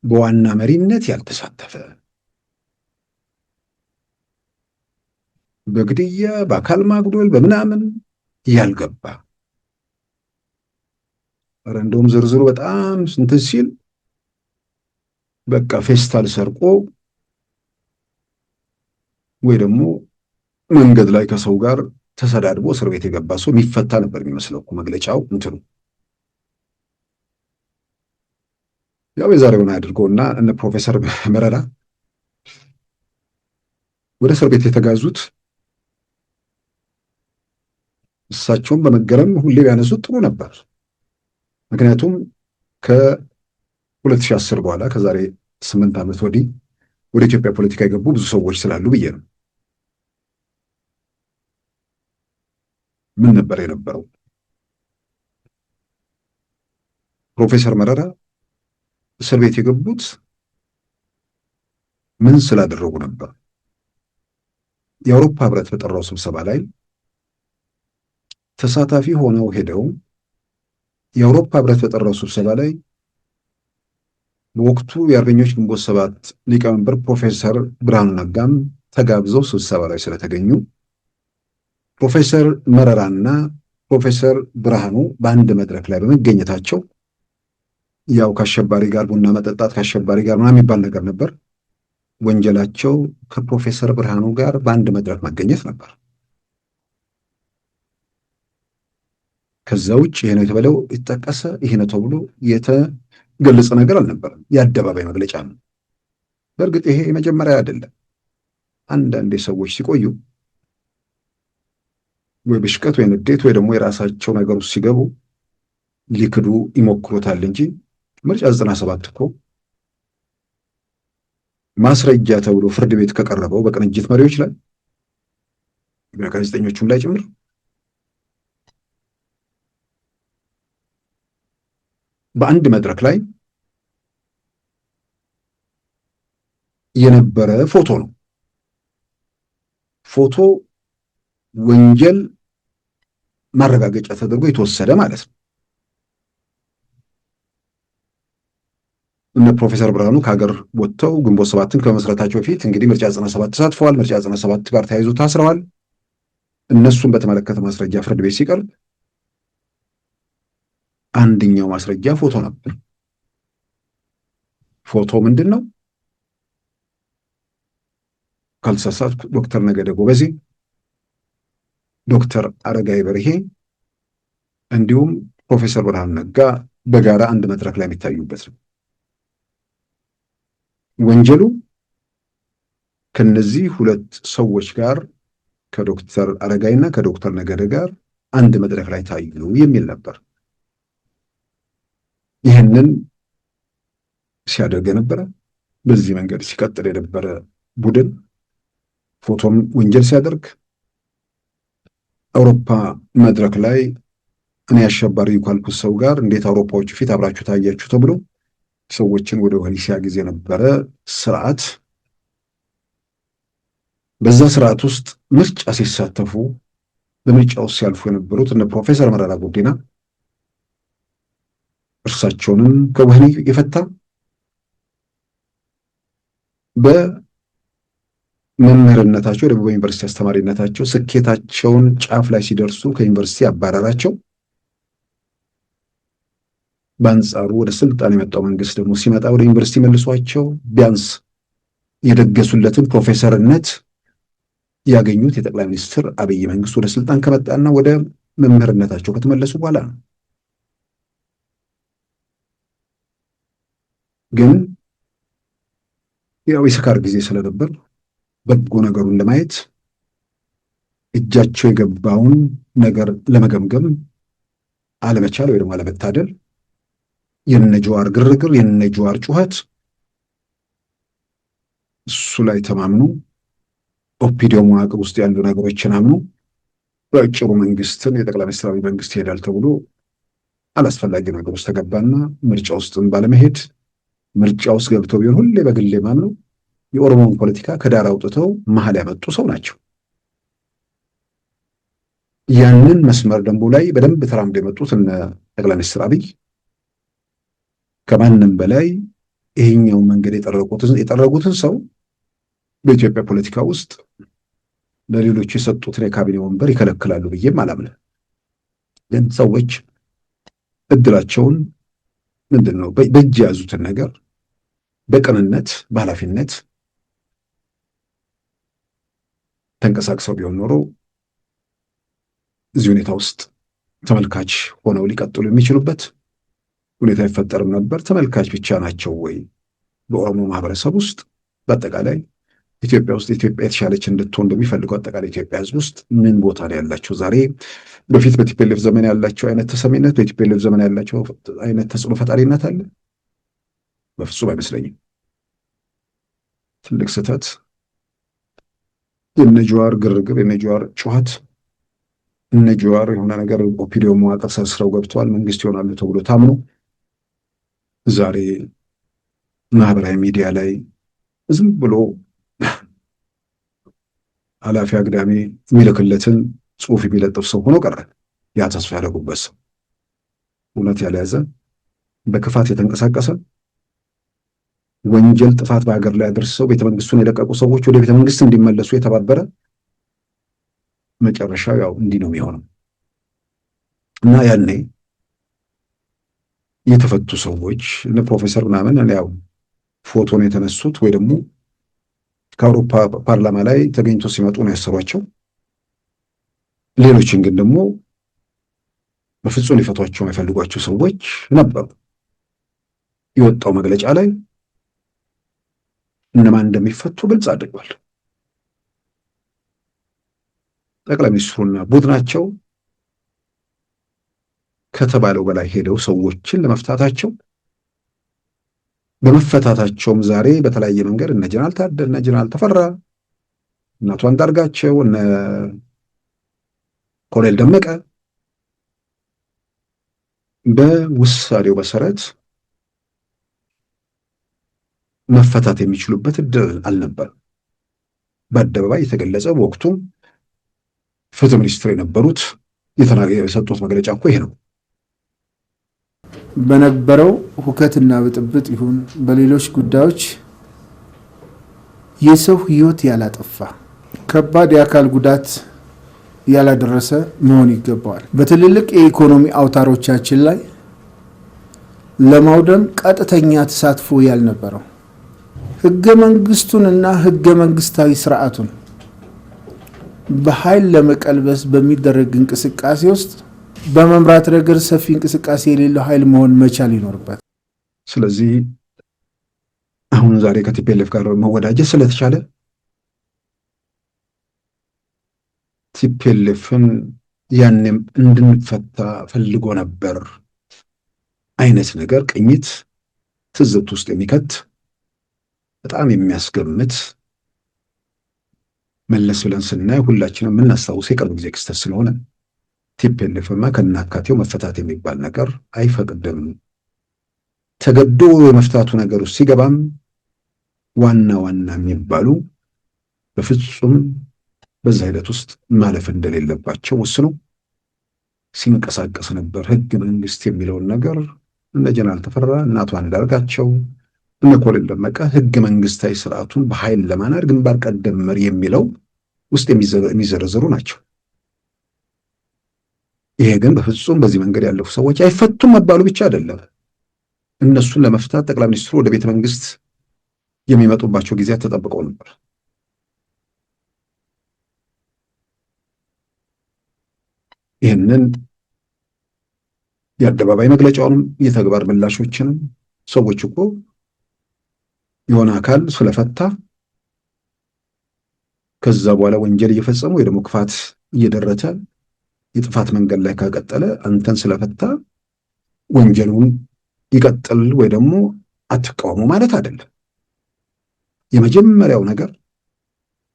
በዋና መሪነት ያልተሳተፈ በግድያ በአካል ማጉደል በምናምን ያልገባ እንደውም ዝርዝሩ በጣም እንትን ሲል በቃ ፌስታል ሰርቆ ወይ ደግሞ መንገድ ላይ ከሰው ጋር ተሰዳድቦ እስር ቤት የገባ ሰው የሚፈታ ነበር የሚመስለው እኮ መግለጫው እንትኑ። ያው የዛሬውን አድርጎና እነ ፕሮፌሰር መረራ ወደ እስር ቤት የተጋዙት እሳቸውን በመገረም ሁሌ ቢያነሱት ጥሩ ነበር። ምክንያቱም ከ2010 በኋላ ከዛሬ 8 ዓመት ወዲህ ወደ ኢትዮጵያ ፖለቲካ የገቡ ብዙ ሰዎች ስላሉ ብዬ ነው። ምን ነበር የነበረው? ፕሮፌሰር መረራ እስር ቤት የገቡት ምን ስላደረጉ ነበር? የአውሮፓ ህብረት በጠራው ስብሰባ ላይ ተሳታፊ ሆነው ሄደው የአውሮፓ ህብረት በጠራው ስብሰባ ላይ በወቅቱ የአርበኞች ግንቦት ሰባት ሊቀመንበር ፕሮፌሰር ብርሃኑ ነጋም ተጋብዘው ስብሰባ ላይ ስለተገኙ ፕሮፌሰር መረራና ፕሮፌሰር ብርሃኑ በአንድ መድረክ ላይ በመገኘታቸው ያው ከአሸባሪ ጋር ቡና መጠጣት ከአሸባሪ ጋር ምናምን የሚባል ነገር ነበር። ወንጀላቸው ከፕሮፌሰር ብርሃኑ ጋር በአንድ መድረክ መገኘት ነበር። ከዛ ውጭ ይሄ ነው የተባለው የተጠቀሰ ይሄ ነው ተብሎ የተገለጸ ነገር አልነበረም። የአደባባይ መግለጫ ነው። በእርግጥ ይሄ የመጀመሪያ አይደለም። አንዳንዴ ሰዎች ሲቆዩ ወይ ብሽቀት ወይ ንዴት ወይ ደግሞ የራሳቸው ነገር ውስጥ ሲገቡ ሊክዱ ይሞክሩታል እንጂ ምርጫ 97 እኮ ማስረጃ ተብሎ ፍርድ ቤት ከቀረበው በቅንጅት መሪዎች ላይ በጋዜጠኞቹም ላይ ጭምር በአንድ መድረክ ላይ የነበረ ፎቶ ነው። ፎቶ ወንጀል ማረጋገጫ ተደርጎ የተወሰደ ማለት ነው። እነ ፕሮፌሰር ብርሃኑ ከሀገር ወጥተው ግንቦት ሰባትን ከመመስረታቸው በፊት እንግዲህ ምርጫ 97 ተሳትፈዋል። ምርጫ 97 ጋር ተያይዞ ታስረዋል። እነሱን በተመለከተ ማስረጃ ፍርድ ቤት ሲቀርብ አንደኛው ማስረጃ ፎቶ ነበር። ፎቶ ምንድን ነው? ካልተሳሳትኩ ዶክተር ነገደ ጎበዜ፣ ዶክተር አረጋይ በርሄ እንዲሁም ፕሮፌሰር ብርሃኑ ነጋ በጋራ አንድ መድረክ ላይ የሚታዩበት ነው። ወንጀሉ ከነዚህ ሁለት ሰዎች ጋር ከዶክተር አረጋይና ከዶክተር ነገደ ጋር አንድ መድረክ ላይ ታዩ የሚል ነበር። ይህንን ሲያደርግ የነበረ በዚህ መንገድ ሲቀጥል የነበረ ቡድን ፎቶም ወንጀል ሲያደርግ አውሮፓ መድረክ ላይ እኔ አሸባሪ ካልኩት ሰው ጋር እንዴት አውሮፓዎቹ ፊት አብራችሁ ታያችሁ ተብሎ ሰዎችን ወደ ወህኒ ሲያግዝ የነበረ ስርዓት። በዛ ስርዓት ውስጥ ምርጫ ሲሳተፉ በምርጫ ውስጥ ሲያልፉ የነበሩት እነ ፕሮፌሰር መረራ ጉዲና እርሳቸውንም ከወህኒ የፈታ በመምህርነታቸው ደግሞ በዩኒቨርሲቲ አስተማሪነታቸው ስኬታቸውን ጫፍ ላይ ሲደርሱ ከዩኒቨርሲቲ አባረራቸው። በአንጻሩ ወደ ስልጣን የመጣው መንግስት ደግሞ ሲመጣ ወደ ዩኒቨርሲቲ መልሷቸው ቢያንስ የደገሱለትን ፕሮፌሰርነት ያገኙት የጠቅላይ ሚኒስትር አብይ መንግስት ወደ ስልጣን ከመጣና ወደ መምህርነታቸው ከተመለሱ በኋላ ነው። ግን ያው የስካር ጊዜ ስለነበር በጎ ነገሩን ለማየት እጃቸው የገባውን ነገር ለመገምገም አለመቻል ወይ ደግሞ አለመታደል የነጀዋር ግርግር የነጀዋር ጩኸት እሱ ላይ ተማምኑ ኦፒዲዮ መዋቅር ውስጥ ያሉ ነገሮችን አምኑ በአጭሩ መንግስትን የጠቅላይ ሚኒስትር አብይ መንግስት ይሄዳል ተብሎ አላስፈላጊ ነገር ውስጥ ተገባና ምርጫ ውስጥም ባለመሄድ ምርጫ ውስጥ ገብተው ቢሆን ሁሌ በግሌ ማምነው የኦሮሞን ፖለቲካ ከዳር አውጥተው መሀል ያመጡ ሰው ናቸው። ያንን መስመር ደንቡ ላይ በደንብ ተራምደው የመጡት እነ ጠቅላይ ሚኒስትር አብይ ከማንም በላይ ይሄኛውን መንገድ የጠረጉትን ሰው በኢትዮጵያ ፖለቲካ ውስጥ ለሌሎች የሰጡትን የካቢኔ ወንበር ይከለክላሉ ብዬም አላምንም። ግን ሰዎች እድላቸውን ምንድን ነው በእጅ የያዙትን ነገር በቅንነት በኃላፊነት ተንቀሳቅሰው ቢሆን ኖሮ እዚህ ሁኔታ ውስጥ ተመልካች ሆነው ሊቀጥሉ የሚችሉበት ሁኔታ አይፈጠርም ነበር። ተመልካች ብቻ ናቸው ወይ? በኦሮሞ ማህበረሰብ ውስጥ በአጠቃላይ ኢትዮጵያ ውስጥ ኢትዮጵያ የተሻለች እንድትሆን በሚፈልገው አጠቃላይ ኢትዮጵያ ሕዝብ ውስጥ ምን ቦታ ላይ ያላቸው? ዛሬ በፊት በቲፒኤልኤፍ ዘመን ያላቸው አይነት ተሰሚነት በቲፒኤልኤፍ ዘመን ያላቸው አይነት ተጽዕኖ ፈጣሪነት አለ? በፍጹም አይመስለኝም። ትልቅ ስህተት። የነጀዋር ግርግር የነጀዋር ጩኸት እነ ጀዋር የሆነ ነገር ኦፒዲዮ መዋቅር ሰርስረው ገብተዋል፣ መንግስት ይሆናሉ ተብሎ ታምኖ ዛሬ ማህበራዊ ሚዲያ ላይ ዝም ብሎ ኃላፊ አግዳሚ የሚልክለትን ጽሁፍ የሚለጥፍ ሰው ሆኖ ቀረ። ያ ተስፋ ያደረጉበት ሰው እውነት ያልያዘ በክፋት የተንቀሳቀሰ ወንጀል ጥፋት በሀገር ላይ አድርሰው ቤተመንግስቱን የለቀቁ ሰዎች ወደ ቤተመንግስት እንዲመለሱ የተባበረ መጨረሻው ያው እንዲህ ነው የሚሆነው እና ያኔ የተፈቱ ሰዎች እነ ፕሮፌሰር ምናምን ያው ፎቶ ነው የተነሱት ወይ ደግሞ ከአውሮፓ ፓርላማ ላይ ተገኝቶ ሲመጡ ነው ያሰሯቸው። ሌሎችን ግን ደግሞ በፍጹም ሊፈቷቸው የማይፈልጓቸው ሰዎች ነበሩ። የወጣው መግለጫ ላይ እነማን እንደሚፈቱ ግልጽ አድርጓል። ጠቅላይ ሚኒስትሩና ቡድናቸው ከተባለው በላይ ሄደው ሰዎችን ለመፍታታቸው በመፈታታቸውም ዛሬ በተለያየ መንገድ እነ ጀነራል ታደለ እነ ጀነራል ተፈራ እነ አቶ አንዳርጋቸው እነ ኮሎኔል ደመቀ በውሳኔው መሰረት መፈታት የሚችሉበት እድል አልነበረም። በአደባባይ የተገለጸ በወቅቱ ፍትህ ሚኒስትር የነበሩት የሰጡት መግለጫ እኮ ይሄ ነው። በነበረው ሁከትና ብጥብጥ ይሁን በሌሎች ጉዳዮች የሰው ህይወት ያላጠፋ ከባድ የአካል ጉዳት ያላደረሰ መሆን ይገባዋል። በትልልቅ የኢኮኖሚ አውታሮቻችን ላይ ለማውደም ቀጥተኛ ተሳትፎ ያልነበረው ህገ መንግስቱንና ህገ መንግስታዊ ስርዓቱን በኃይል ለመቀልበስ በሚደረግ እንቅስቃሴ ውስጥ በመምራት ረገድ ሰፊ እንቅስቃሴ የሌለው ኃይል መሆን መቻል ይኖርበት። ስለዚህ አሁን ዛሬ ከቲፒኤልኤፍ ጋር መወዳጀት ስለተቻለ ቲፒኤልኤፍን ያኔም እንድንፈታ ፈልጎ ነበር አይነት ነገር ቅኝት ትዝብት ውስጥ የሚከት በጣም የሚያስገምት መለስ ብለን ስናይ ሁላችንም የምናስታውስ የቅርብ ጊዜ ክስተት ስለሆነ ቲፒኤልኤፍማ ከናካቴው መፈታት የሚባል ነገር አይፈቅድም። ተገዶ የመፍታቱ ነገር ውስጥ ሲገባም ዋና ዋና የሚባሉ በፍጹም በዛ ሂደት ውስጥ ማለፍ እንደሌለባቸው ወስኖ ሲንቀሳቀስ ነበር። ህግ መንግስት የሚለውን ነገር እነ ጀነራል ተፈራ እና አቶ አንዳርጋቸው እነ ኮሎኔል ደመቀ ህግ መንግስታዊ ስርዓቱን በኃይል ለማናድ ግንባር ቀደም መሪ የሚለው ውስጥ የሚዘረዘሩ ናቸው። ይሄ ግን በፍጹም በዚህ መንገድ ያለፉ ሰዎች አይፈቱም መባሉ ብቻ አይደለም፣ እነሱን ለመፍታት ጠቅላይ ሚኒስትሩ ወደ ቤተ መንግስት የሚመጡባቸው ጊዜያት ተጠብቀው ነበር። ይህንን የአደባባይ መግለጫውንም የተግባር ምላሾችንም ሰዎች እኮ የሆነ አካል ስለፈታ ከዛ በኋላ ወንጀል እየፈጸሙ ወይ ደግሞ ክፋት እየደረተ የጥፋት መንገድ ላይ ካቀጠለ አንተን ስለፈታ ወንጀሉን ይቀጥል ወይ ደግሞ አትቃወሙ ማለት አይደለም።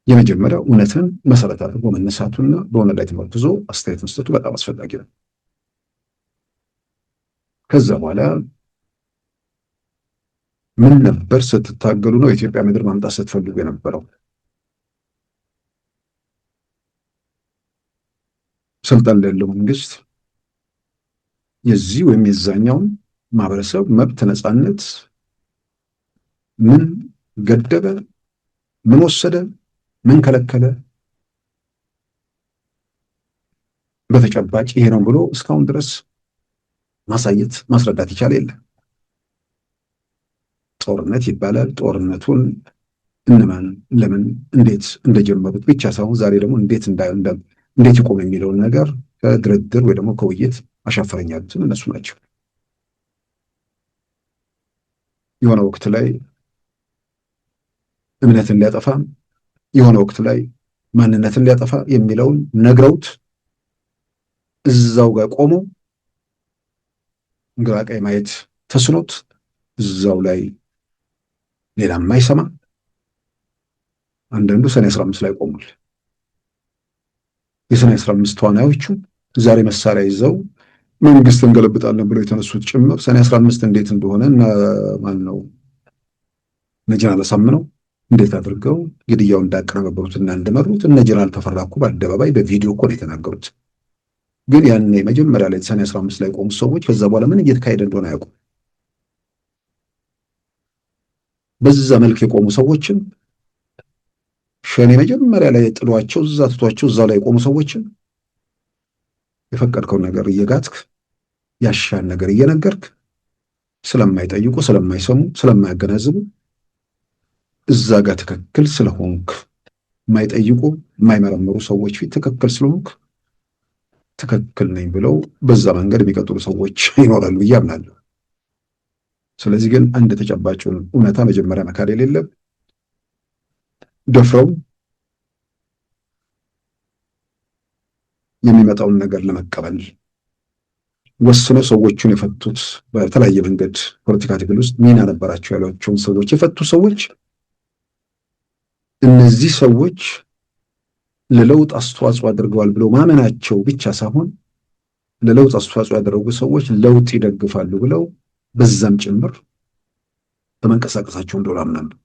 የመጀመሪያው እውነትን መሰረት አድርጎ መነሳቱና በሆነ ላይ ተመርኩዞ አስተያየት መስጠቱ በጣም አስፈላጊ ነው። ከዛ በኋላ ምን ነበር ስትታገሉ ነው የኢትዮጵያ ምድር ማምጣት ስትፈልጉ የነበረው? ስልጣን ላይ ያለው መንግስት የዚህ ወይም የዛኛውን ማህበረሰብ መብት ነፃነት ምን ገደበ? ምን ወሰደ? ምን ከለከለ? በተጨባጭ ይሄ ነው ብሎ እስካሁን ድረስ ማሳየት ማስረዳት ይቻል የለ። ጦርነት ይባላል። ጦርነቱን እነማን ለምን እንዴት እንደጀመሩት ብቻ ሳይሆን ዛሬ ደግሞ እንዴት ይቆም የሚለውን ነገር ከድርድር ወይ ደግሞ ከውይይት አሻፈረኝ ያሉትን እነሱ ናቸው። የሆነ ወቅት ላይ እምነትን ሊያጠፋ የሆነ ወቅት ላይ ማንነትን ሊያጠፋ የሚለውን ነግረውት እዛው ጋር ቆሞ ግራ ቀኝ ማየት ተስኖት እዛው ላይ ሌላ የማይሰማ አንዳንዱ ሰኔ 15 ላይ ቆሟል። የሰኔ 15 ተዋናዮቹ ዛሬ መሳሪያ ይዘው መንግስት እንገለብጣለን ብለው የተነሱት ጭምር ሰኔ 15 እንዴት እንደሆነ እና ማን ነው ጀነራል አሳምነው እንዴት አድርገው ግድያውን እንዳቀነባበሩትና እንደመሩት እነ ጀነራል ተፈራ እኮ በአደባባይ በቪዲዮ እኮ ነው የተናገሩት። ግን ያኔ መጀመሪያ ላይ ሰኔ 15 ላይ ቆሙ ሰዎች ከዛ በኋላ ምን እየተካሄደ እንደሆነ አያውቁም። በዛ መልክ የቆሙ ሰዎችን ሸኔ መጀመሪያ ላይ ጥሏቸው እዛ ትቷቸው እዛ ላይ የቆሙ ሰዎችን የፈቀድከውን ነገር እየጋትክ ያሻን ነገር እየነገርክ ስለማይጠይቁ ስለማይሰሙ ስለማያገናዝቡ እዛ ጋር ትክክል ስለሆንክ የማይጠይቁ የማይመረምሩ ሰዎች ፊት ትክክል ስለሆንክ ትክክል ነኝ ብለው በዛ መንገድ የሚቀጥሉ ሰዎች ይኖራሉ ብዬ አምናለሁ። ስለዚህ ግን አንድ ተጨባጭውን እውነታ መጀመሪያ መካድ የሌለም ደፍረው የሚመጣውን ነገር ለመቀበል ወስነው ሰዎቹን የፈቱት በተለያየ መንገድ ፖለቲካ ትግል ውስጥ ሚና ነበራቸው ያሏቸውን ሰዎች የፈቱ ሰዎች እነዚህ ሰዎች ለለውጥ አስተዋጽኦ አድርገዋል ብለው ማመናቸው ብቻ ሳይሆን ለለውጥ አስተዋጽኦ ያደረጉ ሰዎች ለውጥ ይደግፋሉ ብለው በዛም ጭምር በመንቀሳቀሳቸው እንደሆነ አምናለሁ።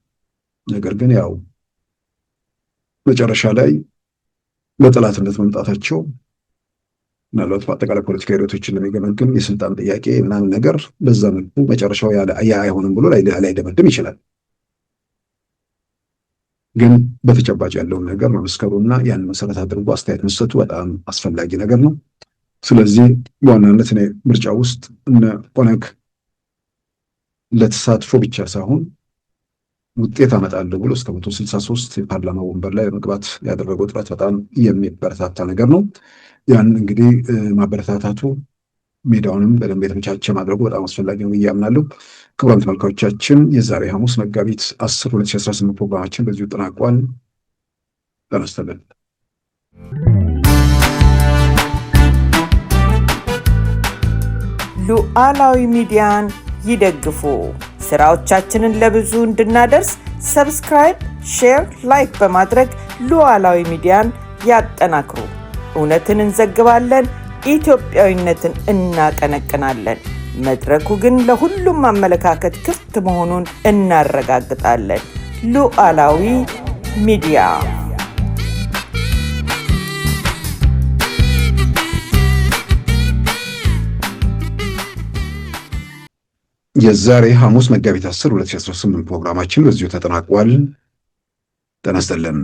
ነገር ግን ያው መጨረሻ ላይ ለጠላትነት መምጣታቸው ምናልባት በአጠቃላይ ፖለቲካ ሂደቶችን ለሚገመግም የስልጣን ጥያቄ ምናምን ነገር በዛ መልኩ መጨረሻው ያ አይሆንም ብሎ ላይደመድም ይችላል። ግን በተጨባጭ ያለውን ነገር መመስከሩና ያን መሰረት አድርጎ አስተያየት መስጠቱ በጣም አስፈላጊ ነገር ነው። ስለዚህ በዋናነት እኔ ምርጫ ውስጥ እነ ኦነግ ለተሳትፎ ብቻ ሳይሆን ውጤት አመጣለሁ ብሎ እስከ 163 የፓርላማ ወንበር ላይ መግባት ያደረገው ጥረት በጣም የሚበረታታ ነገር ነው። ያን እንግዲህ ማበረታታቱ ሜዳውንም በደንብ የተመቻቸ ማድረጉ በጣም አስፈላጊ ነው ብዬ አምናለሁ። ክቡራን ተመልካቾቻችን የዛሬ ሐሙስ መጋቢት 10 2018 ፕሮግራማችን በዚሁ ተጠናቋል። ተነስተልን ሉዓላዊ ሚዲያን ይደግፉ። ስራዎቻችንን ለብዙ እንድናደርስ ሰብስክራይብ፣ ሼር፣ ላይክ በማድረግ ሉዓላዊ ሚዲያን ያጠናክሩ። እውነትን እንዘግባለን፣ ኢትዮጵያዊነትን እናቀነቅናለን። መድረኩ ግን ለሁሉም አመለካከት ክፍት መሆኑን እናረጋግጣለን። ሉዓላዊ ሚዲያ የዛሬ ሐሙስ መጋቢት 10 2018 ፕሮግራማችን በዚሁ ተጠናቋል። ጤና ይስጥልን።